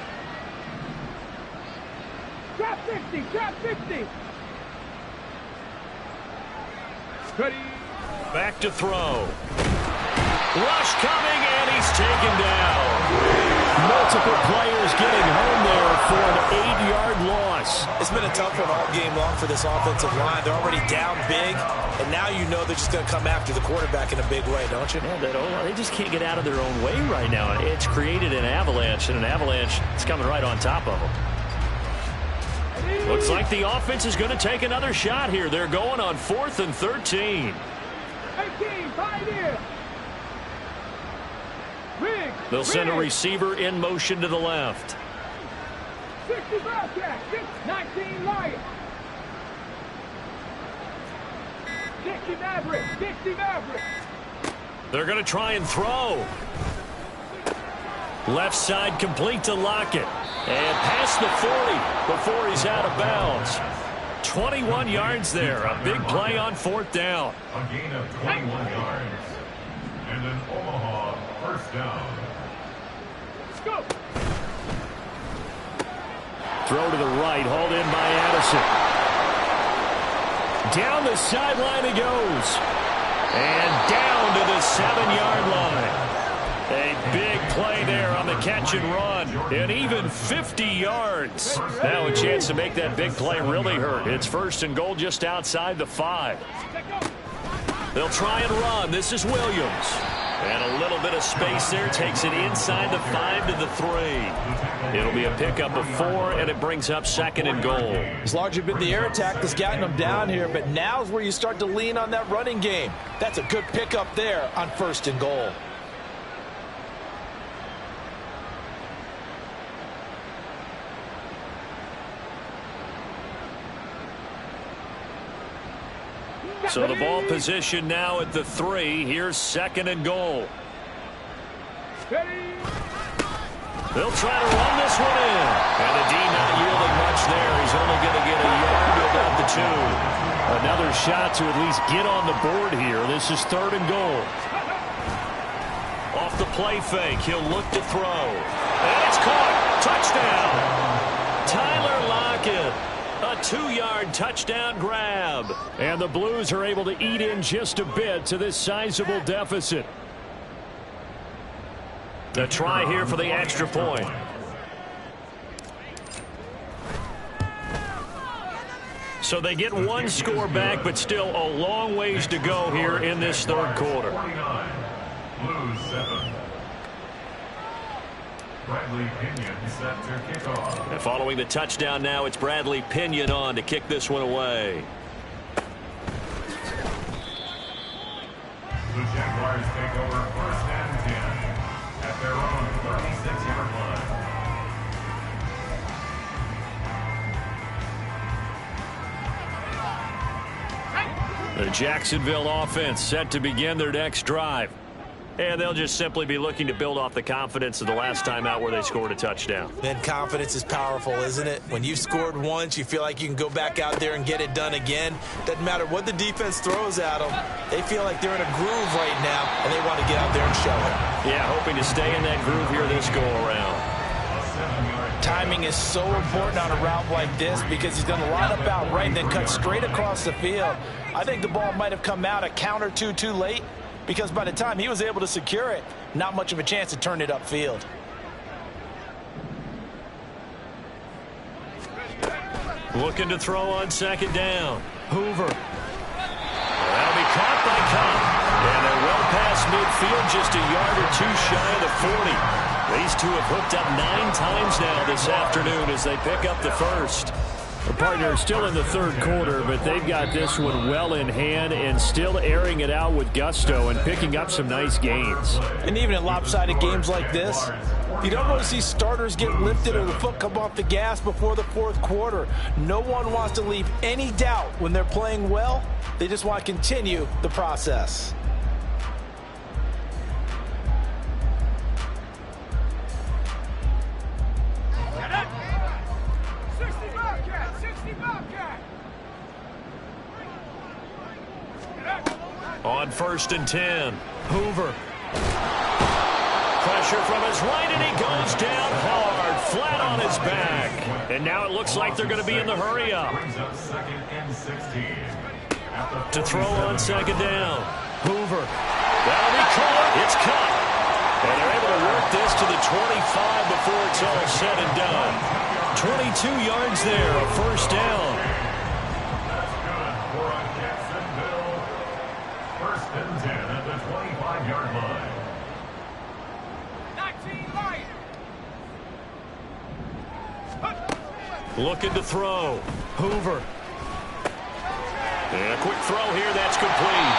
Drop 50, drop 50. Ready. Back to throw. Rush coming, and he's taken down. Multiple players getting home there for an 8-yard loss. It's been a tough one all game long for this offensive line. They're already down big, and now you know they're just going to come after the quarterback in a big way, don't you? Yeah, they just can't get out of their own way right now. It's created an avalanche, and an avalanche is coming right on top of them. Looks like the offense is going to take another shot here. They're going on 4th and 13. 18, 5 here. They'll send a receiver in motion to the left. 60 Bobcat, 19 Lion. 60 Maverick, 60 Maverick. They're going to try and throw. Left side complete to Lockett. And past the 40 before he's out of bounds. 21 yards there. A big play on 4th down. A gain of 21 yards. And an Omaha first down. Go. Throw to the right, hauled in by Addison. Down the sideline he goes. And down to the 7-yard line. A big play there on the catch and run. And even 50 yards. Now a chance to make that big play really hurt. It's 1st and goal just outside the 5. They'll try and run. This is Williams. And a little bit of space there. Takes it inside the 5 to the 3. It'll be a pickup of 4, and it brings up 2nd and goal. It's largely been the air attack that's gotten them down here, but now's where you start to lean on that running game. That's a good pickup there on 1st and goal. So the ball position now at the 3. Here's 2nd and goal. They'll try to run this one in. And the D not yielding much there. He's only going to get a yard to about the 2. Another shot to at least get on the board here. This is 3rd and goal. Off the play fake. He'll look to throw. And it's caught. Touchdown. Tyler Lockett. A 2-yard touchdown grab. And the Blues are able to eat in just a bit to this sizable deficit. The try here for the extra point. So they get one score back, but still a long ways to go here in this third quarter. 49, Blues 7. Bradley Pinion set to kick off. And following the touchdown now, it's Bradley Pinion on to kick this one away. The Jaguars take over 1st and 10 at their own 36-yard line. The Jacksonville offense set to begin their next drive. And they'll just simply be looking to build off the confidence of the last time out where they scored a touchdown. Then confidence is powerful, isn't it? When you've scored once, you feel like you can go back out there and get it done again. Doesn't matter what the defense throws at them. They feel like they're in a groove right now, and they want to get out there and show it. Yeah, hoping to stay in that groove here this go-around. Timing is so important on a route like this because he's going to line up out right and then cut straight across the field. I think the ball might have come out a count or two too late, because by the time he was able to secure it, not much of a chance to turn it upfield. Looking to throw on 2nd down. Hoover. That'll be caught by Cobb. And they're well past midfield, just a yard or two shy of the 40. These two have hooked up 9 times now this afternoon as they pick up the first. Partner, still in the third quarter, but they've got this one well in hand and still airing it out with gusto and picking up some nice gains. And even in lopsided games like this, you don't really see starters get lifted or the foot come off the gas before the fourth quarter. No one wants to leave any doubt when they're playing well. They just want to continue the process. On 1st and 10, Hoover. Pressure from his right, and he goes down hard, flat on his back. And now it looks like they're going to be in the hurry-up. To throw on 2nd down, Hoover. That'll be caught. It's caught. And they're able to work this to the 25 before it's all said and done. 22 yards there, a 1st down. Looking to throw. Hoover. And a quick throw here. That's complete.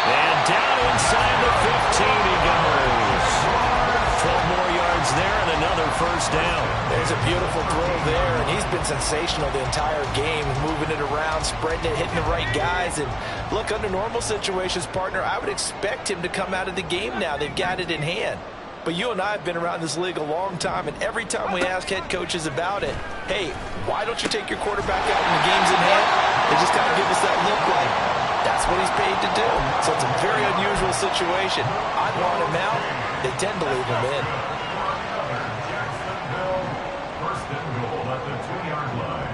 And down inside the 15 he goes. 12 more yards there and another 1st down. There's a beautiful throw there, and he's been sensational the entire game, moving it around, spreading it, hitting the right guys. And look, under normal situations, partner, I would expect him to come out of the game now. They've got it in hand. But you and I have been around this league a long time, and every time we ask head coaches about it, hey, why don't you take your quarterback out when the game's in hand? They just kind of give us that look like that's what he's paid to do. So it's a very unusual situation. I want him out. They tend to leave him in. First and goal at the 2-yard line.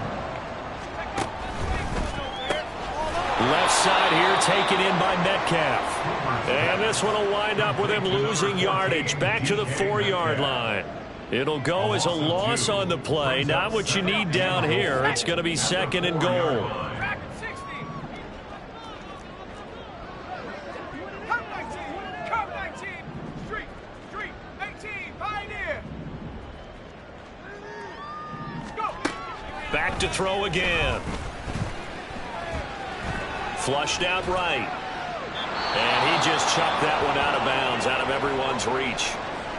Left side here taken in by Metcalf. And this one will wind up with him losing yardage back to the 4-yard line. It'll go as a loss on the play. Not what you need down here. It's going to be 2nd and goal. Back to throw again. Flushed out right. And he just chucked that one out of bounds, out of everyone's reach.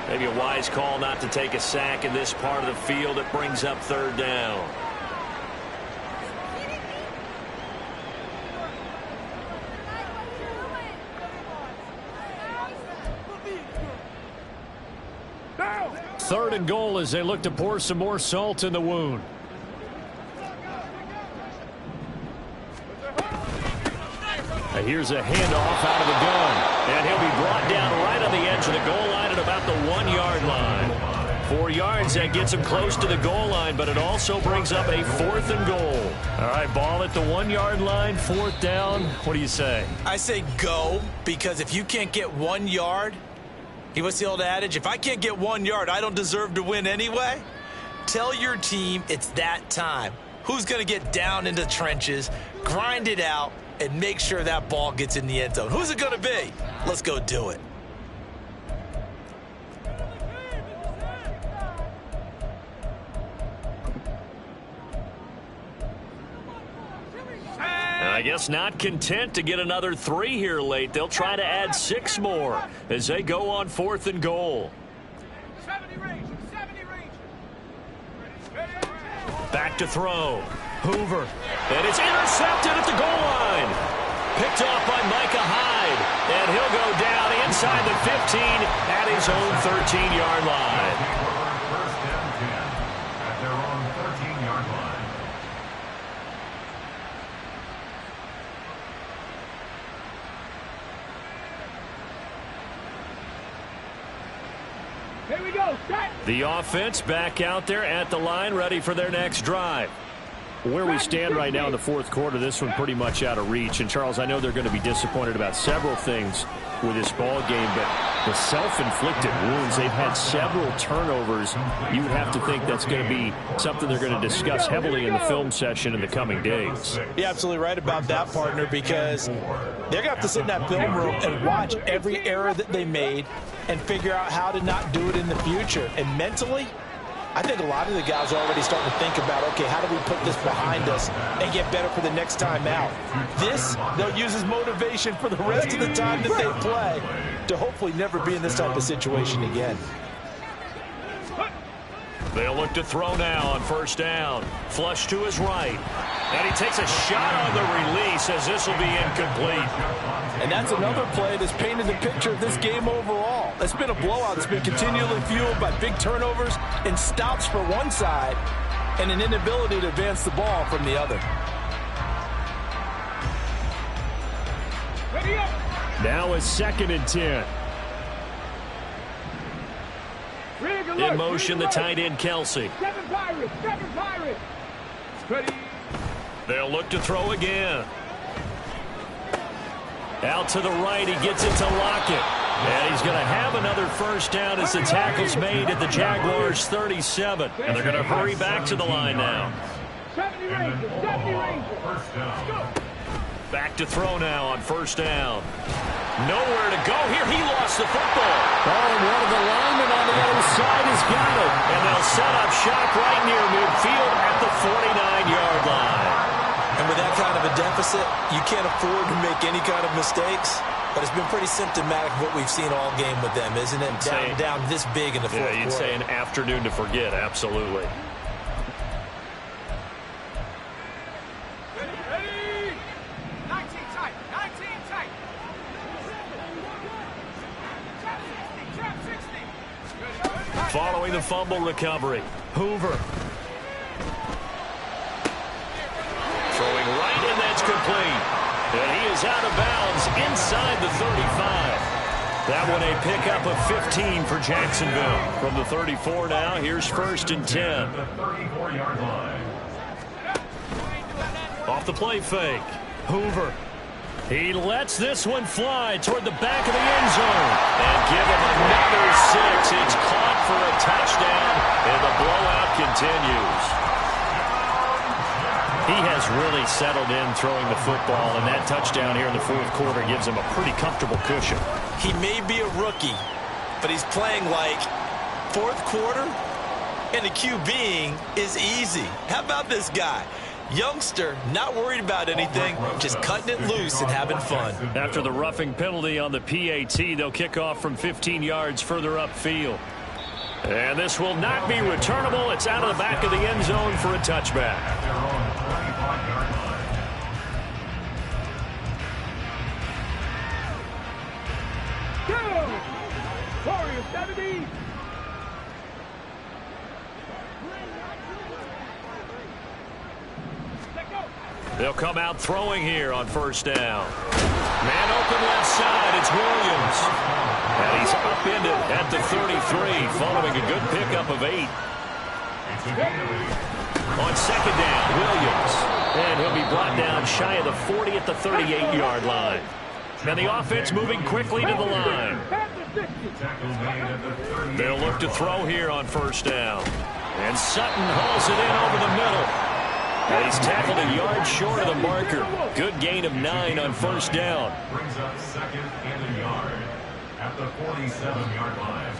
Maybe a wise call not to take a sack in this part of the field. It brings up 3rd down. Third and goal as they look to pour some more salt in the wound. Here's a handoff out of the gun. And he'll be brought down right on the edge of the goal line at about the 1-yard line. 4 yards, that gets him close to the goal line, but it also brings up a 4th and goal. All right, ball at the 1-yard line, 4th down. What do you say? I say go, because if you can't get 1 yard, what's the old adage? If I can't get 1 yard, I don't deserve to win anyway. Tell your team it's that time. Who's going to get down into the trenches, grind it out, and make sure that ball gets in the end zone? Who's it going to be? Let's go do it. I guess not content to get another 3 here late. They'll try to add 6 more as they go on 4th and goal. Back to throw. Hoover. And it's intercepted at the goal line. Picked off by Micah Hyde. And he'll go down inside the 15 at his own 13-yard line. First and 10 at their own 13-yard line. Here we go. Set. The offense back out there at the line, ready for their next drive. Where we stand right now in the 4th quarter, this one pretty much out of reach. And, Charles, I know they're going to be disappointed about several things with this ball game, but the self-inflicted wounds, they've had several turnovers. You would have to think that's going to be something they're going to discuss heavily in the film session in the coming days. You're absolutely right about that, partner, because they're going to have to sit in that film room and watch every error that they made and figure out how to not do it in the future. And mentally, I think a lot of the guys are already starting to think about, okay, how do we put this behind us and get better for the next time out? This, they'll use as motivation for the rest of the time that they play to hopefully never be in this type of situation again. They'll look to throw now on first down. Flush to his right. And he takes a shot on the release as this will be incomplete. And that's another play that's painted the picture of this game overall. It's been a blowout. It's been continually fueled by big turnovers and stops for one side and an inability to advance the ball from the other. Now a 2nd and 10. In motion, the tight end, Kelsey. They'll look to throw again. Out to the right, he gets it to Lockett. And he's going to have another first down as the tackle's made at the Jaguars' 37. And they're going to hurry back to the line now. Back to throw now on first down. Nowhere to go here. He lost the football. Oh, and one of the linemen on the other side has got it. And they'll set up shop right near midfield at the 49-yard line. And with that kind of a deficit, you can't afford to make any kind of mistakes. But it's been pretty symptomatic of what we've seen all game with them, isn't it? Down this big in the fourth quarter. Yeah, you'd say an afternoon to forget, absolutely. Following the fumble recovery, Hoover. Throwing right, and that's complete. And he is out of bounds inside the 35. That one a pickup of 15 for Jacksonville. From the 34 now, here's 1st and 10. Off the play fake, Hoover. He lets this one fly toward the back of the end zone. And give him another 6. It's caught for a touchdown, and the blowout continues. He has really settled in throwing the football, and that touchdown here in the fourth quarter gives him a pretty comfortable cushion. He may be a rookie, but he's playing like fourth quarter, and the QBing is easy. How about this guy? Youngster, not worried about anything, just cutting it loose and having fun. After the roughing penalty on the PAT, they'll kick off from 15 yards further upfield. And this will not be returnable. It's out of the back of the end zone for a touchback. Warriors 70. They'll come out throwing here on first down. Man open left side, it's Williams. And he's upended at the 33 following a good pickup of 8. On second down, Williams. And he'll be brought down shy of the 40 at the 38-yard line. And the offense moving quickly to the line. They'll look to throw here on first down. And Sutton hauls it in over the middle. And he's tackled a yard short of the marker. Good gain of 9 on first down. Brings up 2nd and a yard at the 47-yard line.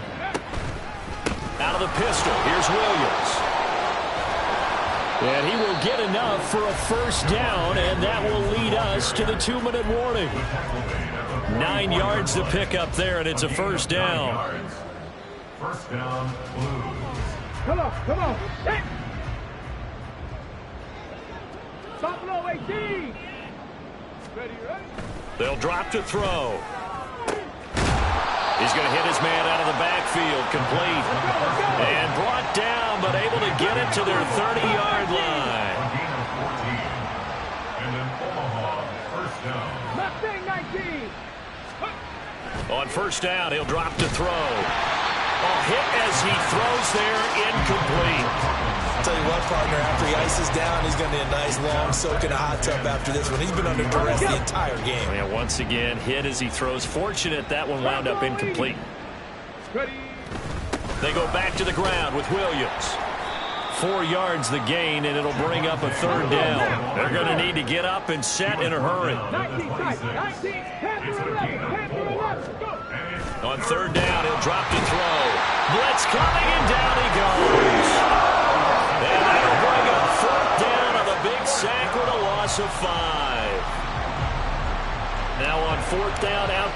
Out of the pistol, here's Williams. And he will get enough for a first down, and that will lead us to the 2-minute warning. 9 yards to pick up there, and it's a first down. First down, Blues. Come on, come on. Hey. Stop low, 18. Ready, ready? They'll drop to throw. He's going to hit his man out of the backfield, complete. And brought down, but able to get it to their 30-yard line. And then Omaha, first down. Mustang 19. On first down, he'll drop to throw. A hit as he throws there, incomplete. I'll tell you what, partner, after he ices down, he's going to need a nice long soak in a hot tub after this one. He's been under duress the entire game. And once again, hit as he throws. Fortunate that one wound up incomplete. They go back to the ground with Williams. 4 yards the gain, and it'll bring up a third down. They're going to need to get up and set in a hurry. On third down, he'll drop to throw. Blitz coming, and down he goes.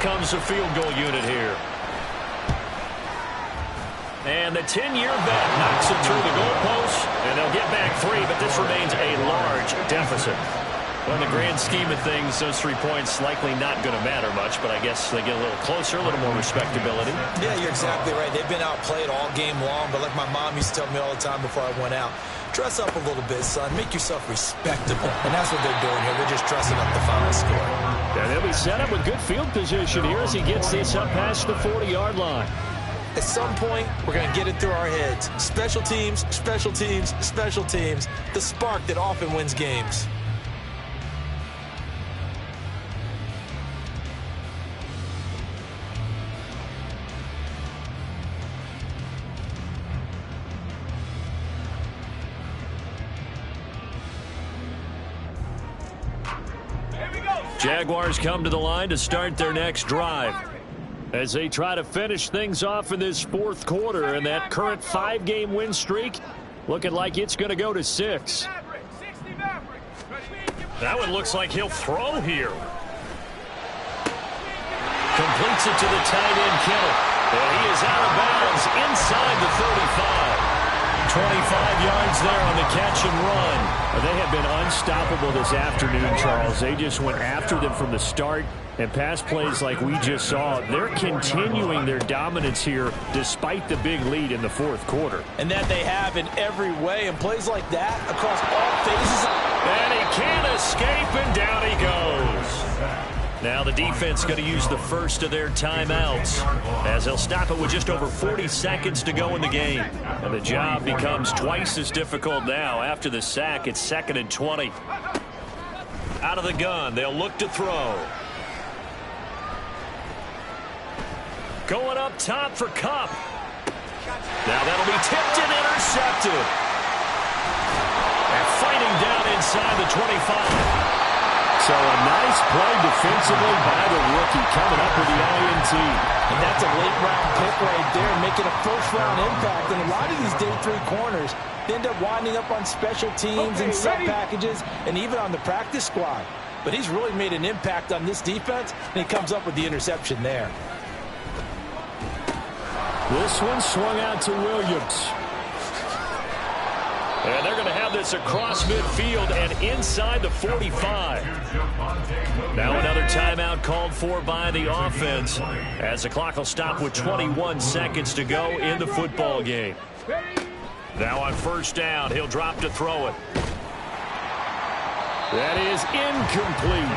comes the field goal unit here. And the 10-year vet knocks it through the goalpost, and they'll get back 3, but this remains a large deficit. Well, in the grand scheme of things, those 3 points likely not going to matter much, but I guess they get a little closer, a little more respectability. Yeah, you're exactly right. They've been outplayed all game long, but like my mom used to tell me all the time before I went out, dress up a little bit, son. Make yourself respectable. And that's what they're doing here. They're just dressing up the final score. And they'll be set up with good field position here as he gets this up past the 40-yard line. At some point, we're going to get it through our heads. Special teams, special teams, special teams. The spark that often wins games. Jaguars come to the line to start their next drive as they try to finish things off in this fourth quarter, and that current 5-game win streak looking like it's going to go to 6. That one looks like he'll throw here. Completes it to the tight end, Kittle. And he is out of bounds inside the 35. 25 yards there on the catch and run. They have been unstoppable this afternoon, Charles. They just went after them from the start, and pass plays like we just saw, they're continuing their dominance here despite the big lead in the fourth quarter. And that they have in every way, and plays like that across all phases. And he can't escape, and down he goes. Now the defense going to use the first of their timeouts as they'll stop it with just over 40 seconds to go in the game. And the job becomes twice as difficult now. After the sack, it's 2nd and 20. Out of the gun, they'll look to throw. Going up top for Kupp. Now that'll be tipped and intercepted. And fighting down inside the 25. So a nice play defensively by the rookie coming up with the INT. And that's a late-round pick right there, making a first-round impact. And a lot of these day 3 corners end up winding up on special teams and sub-packages and even on the practice squad. But he's really made an impact on this defense, and he comes up with the interception there. This one swung out to Williams. And they're going to have this across midfield and inside the 45. Now another timeout called for by the offense as the clock will stop with 21 seconds to go in the football game. Now on first down, he'll drop to throw it. That is incomplete.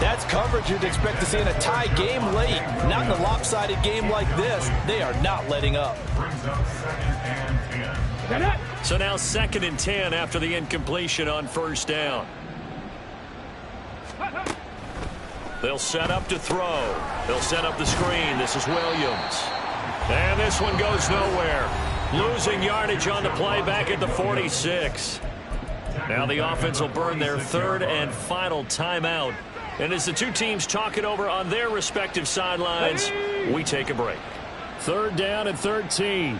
That's coverage you'd expect to see in a tie game late. Not in a lopsided game like this. They are not letting up. So now 2nd and 10 after the incompletion on first down. They'll set up to throw. They'll set up the screen. This is Williams. And this one goes nowhere. Losing yardage on the play back at the 46. Now the offense will burn their 3rd and final timeout. And as the two teams talk it over on their respective sidelines, we take a break. 3rd down and 13.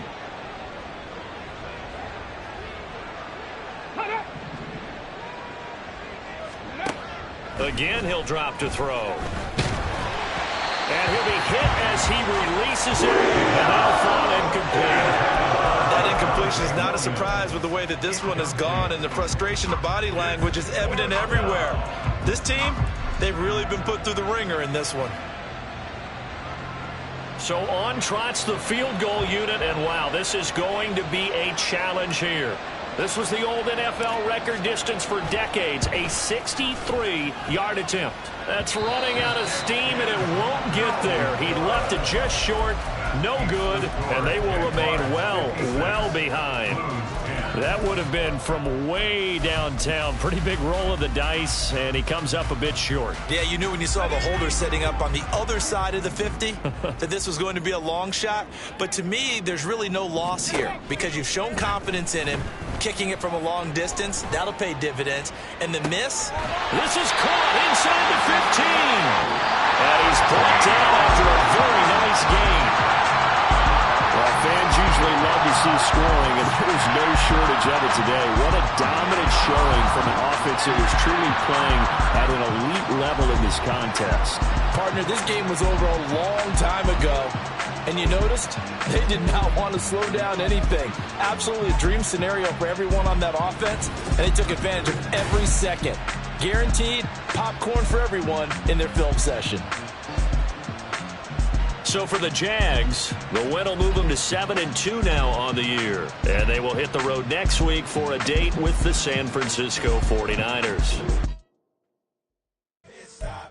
Again, he'll drop to throw. And he'll be hit as he releases it. And that'll fall incomplete. That incompletion is not a surprise with the way that this one has gone, and the frustration, the body language is evident everywhere. This team, they've really been put through the ringer in this one. So on trots the field goal unit, and wow, this is going to be a challenge here. This was the old NFL record distance for decades, a 63-yard attempt. That's running out of steam, and it won't get there. He left it just short, no good, and they will remain well behind. That would have been from way downtown. Pretty big roll of the dice, and he comes up a bit short. Yeah, you knew when you saw the holder setting up on the other side of the 50 that this was going to be a long shot. But to me, there's really no loss here because you've shown confidence in him. Kicking it from a long distance, that'll pay dividends. And the miss? This is caught inside the 15. And he's brought down after a very nice game. Well, fans usually love to see scoring, and there's no shortage of it today. What a dominant showing from an offense that was truly playing at an elite level in this contest. Partner, this game was over a long time ago. And you noticed they did not want to slow down anything. Absolutely a dream scenario for everyone on that offense, and they took advantage of every second. Guaranteed popcorn for everyone in their film session. So for the Jags, the win will move them to 7-2 now on the year. And they will hit the road next week for a date with the San Francisco 49ers.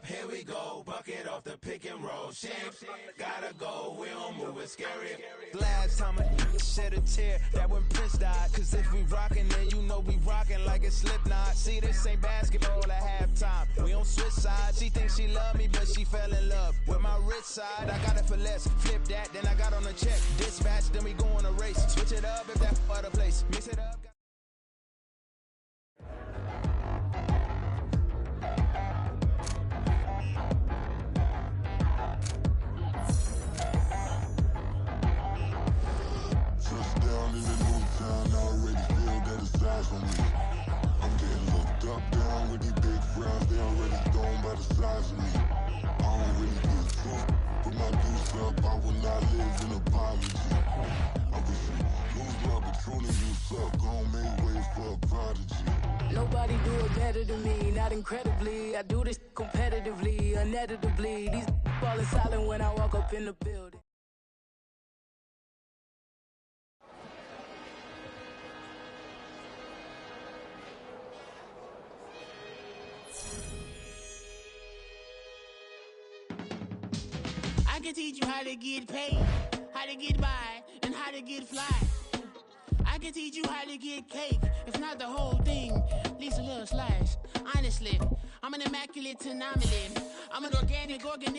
Here we go, bucket off the pick and roll. Gotta go, we don't move it scary. Last time I shed a tear, that when Prince died. Cause if we rockin', then you know we rockin' like a Slipknot. See, this ain't basketball at halftime. We don't switch sides. She thinks she love me, but she fell in love with my rich side. I got it for less. Flip that, then I got on a check. Dispatch, then we go on a race. Switch it up if that's other place. Mix it up. I'm getting looked up, down with these big frowns. They already gone by the size of me. I don't really give a fuck. Put my goose up, I will not live in apology. I wish you lose my Patron and you suck. Gon' make way for a prodigy. Nobody do it better than me, not incredibly. I do this competitively, uneditably. These falling silent when I walk up in the building. I can teach you how to get paid, how to get by, and how to get fly. I can teach you how to get cake, if not the whole thing, at least a little slice. Honestly, I'm an immaculate anomaly. I'm an organic organism.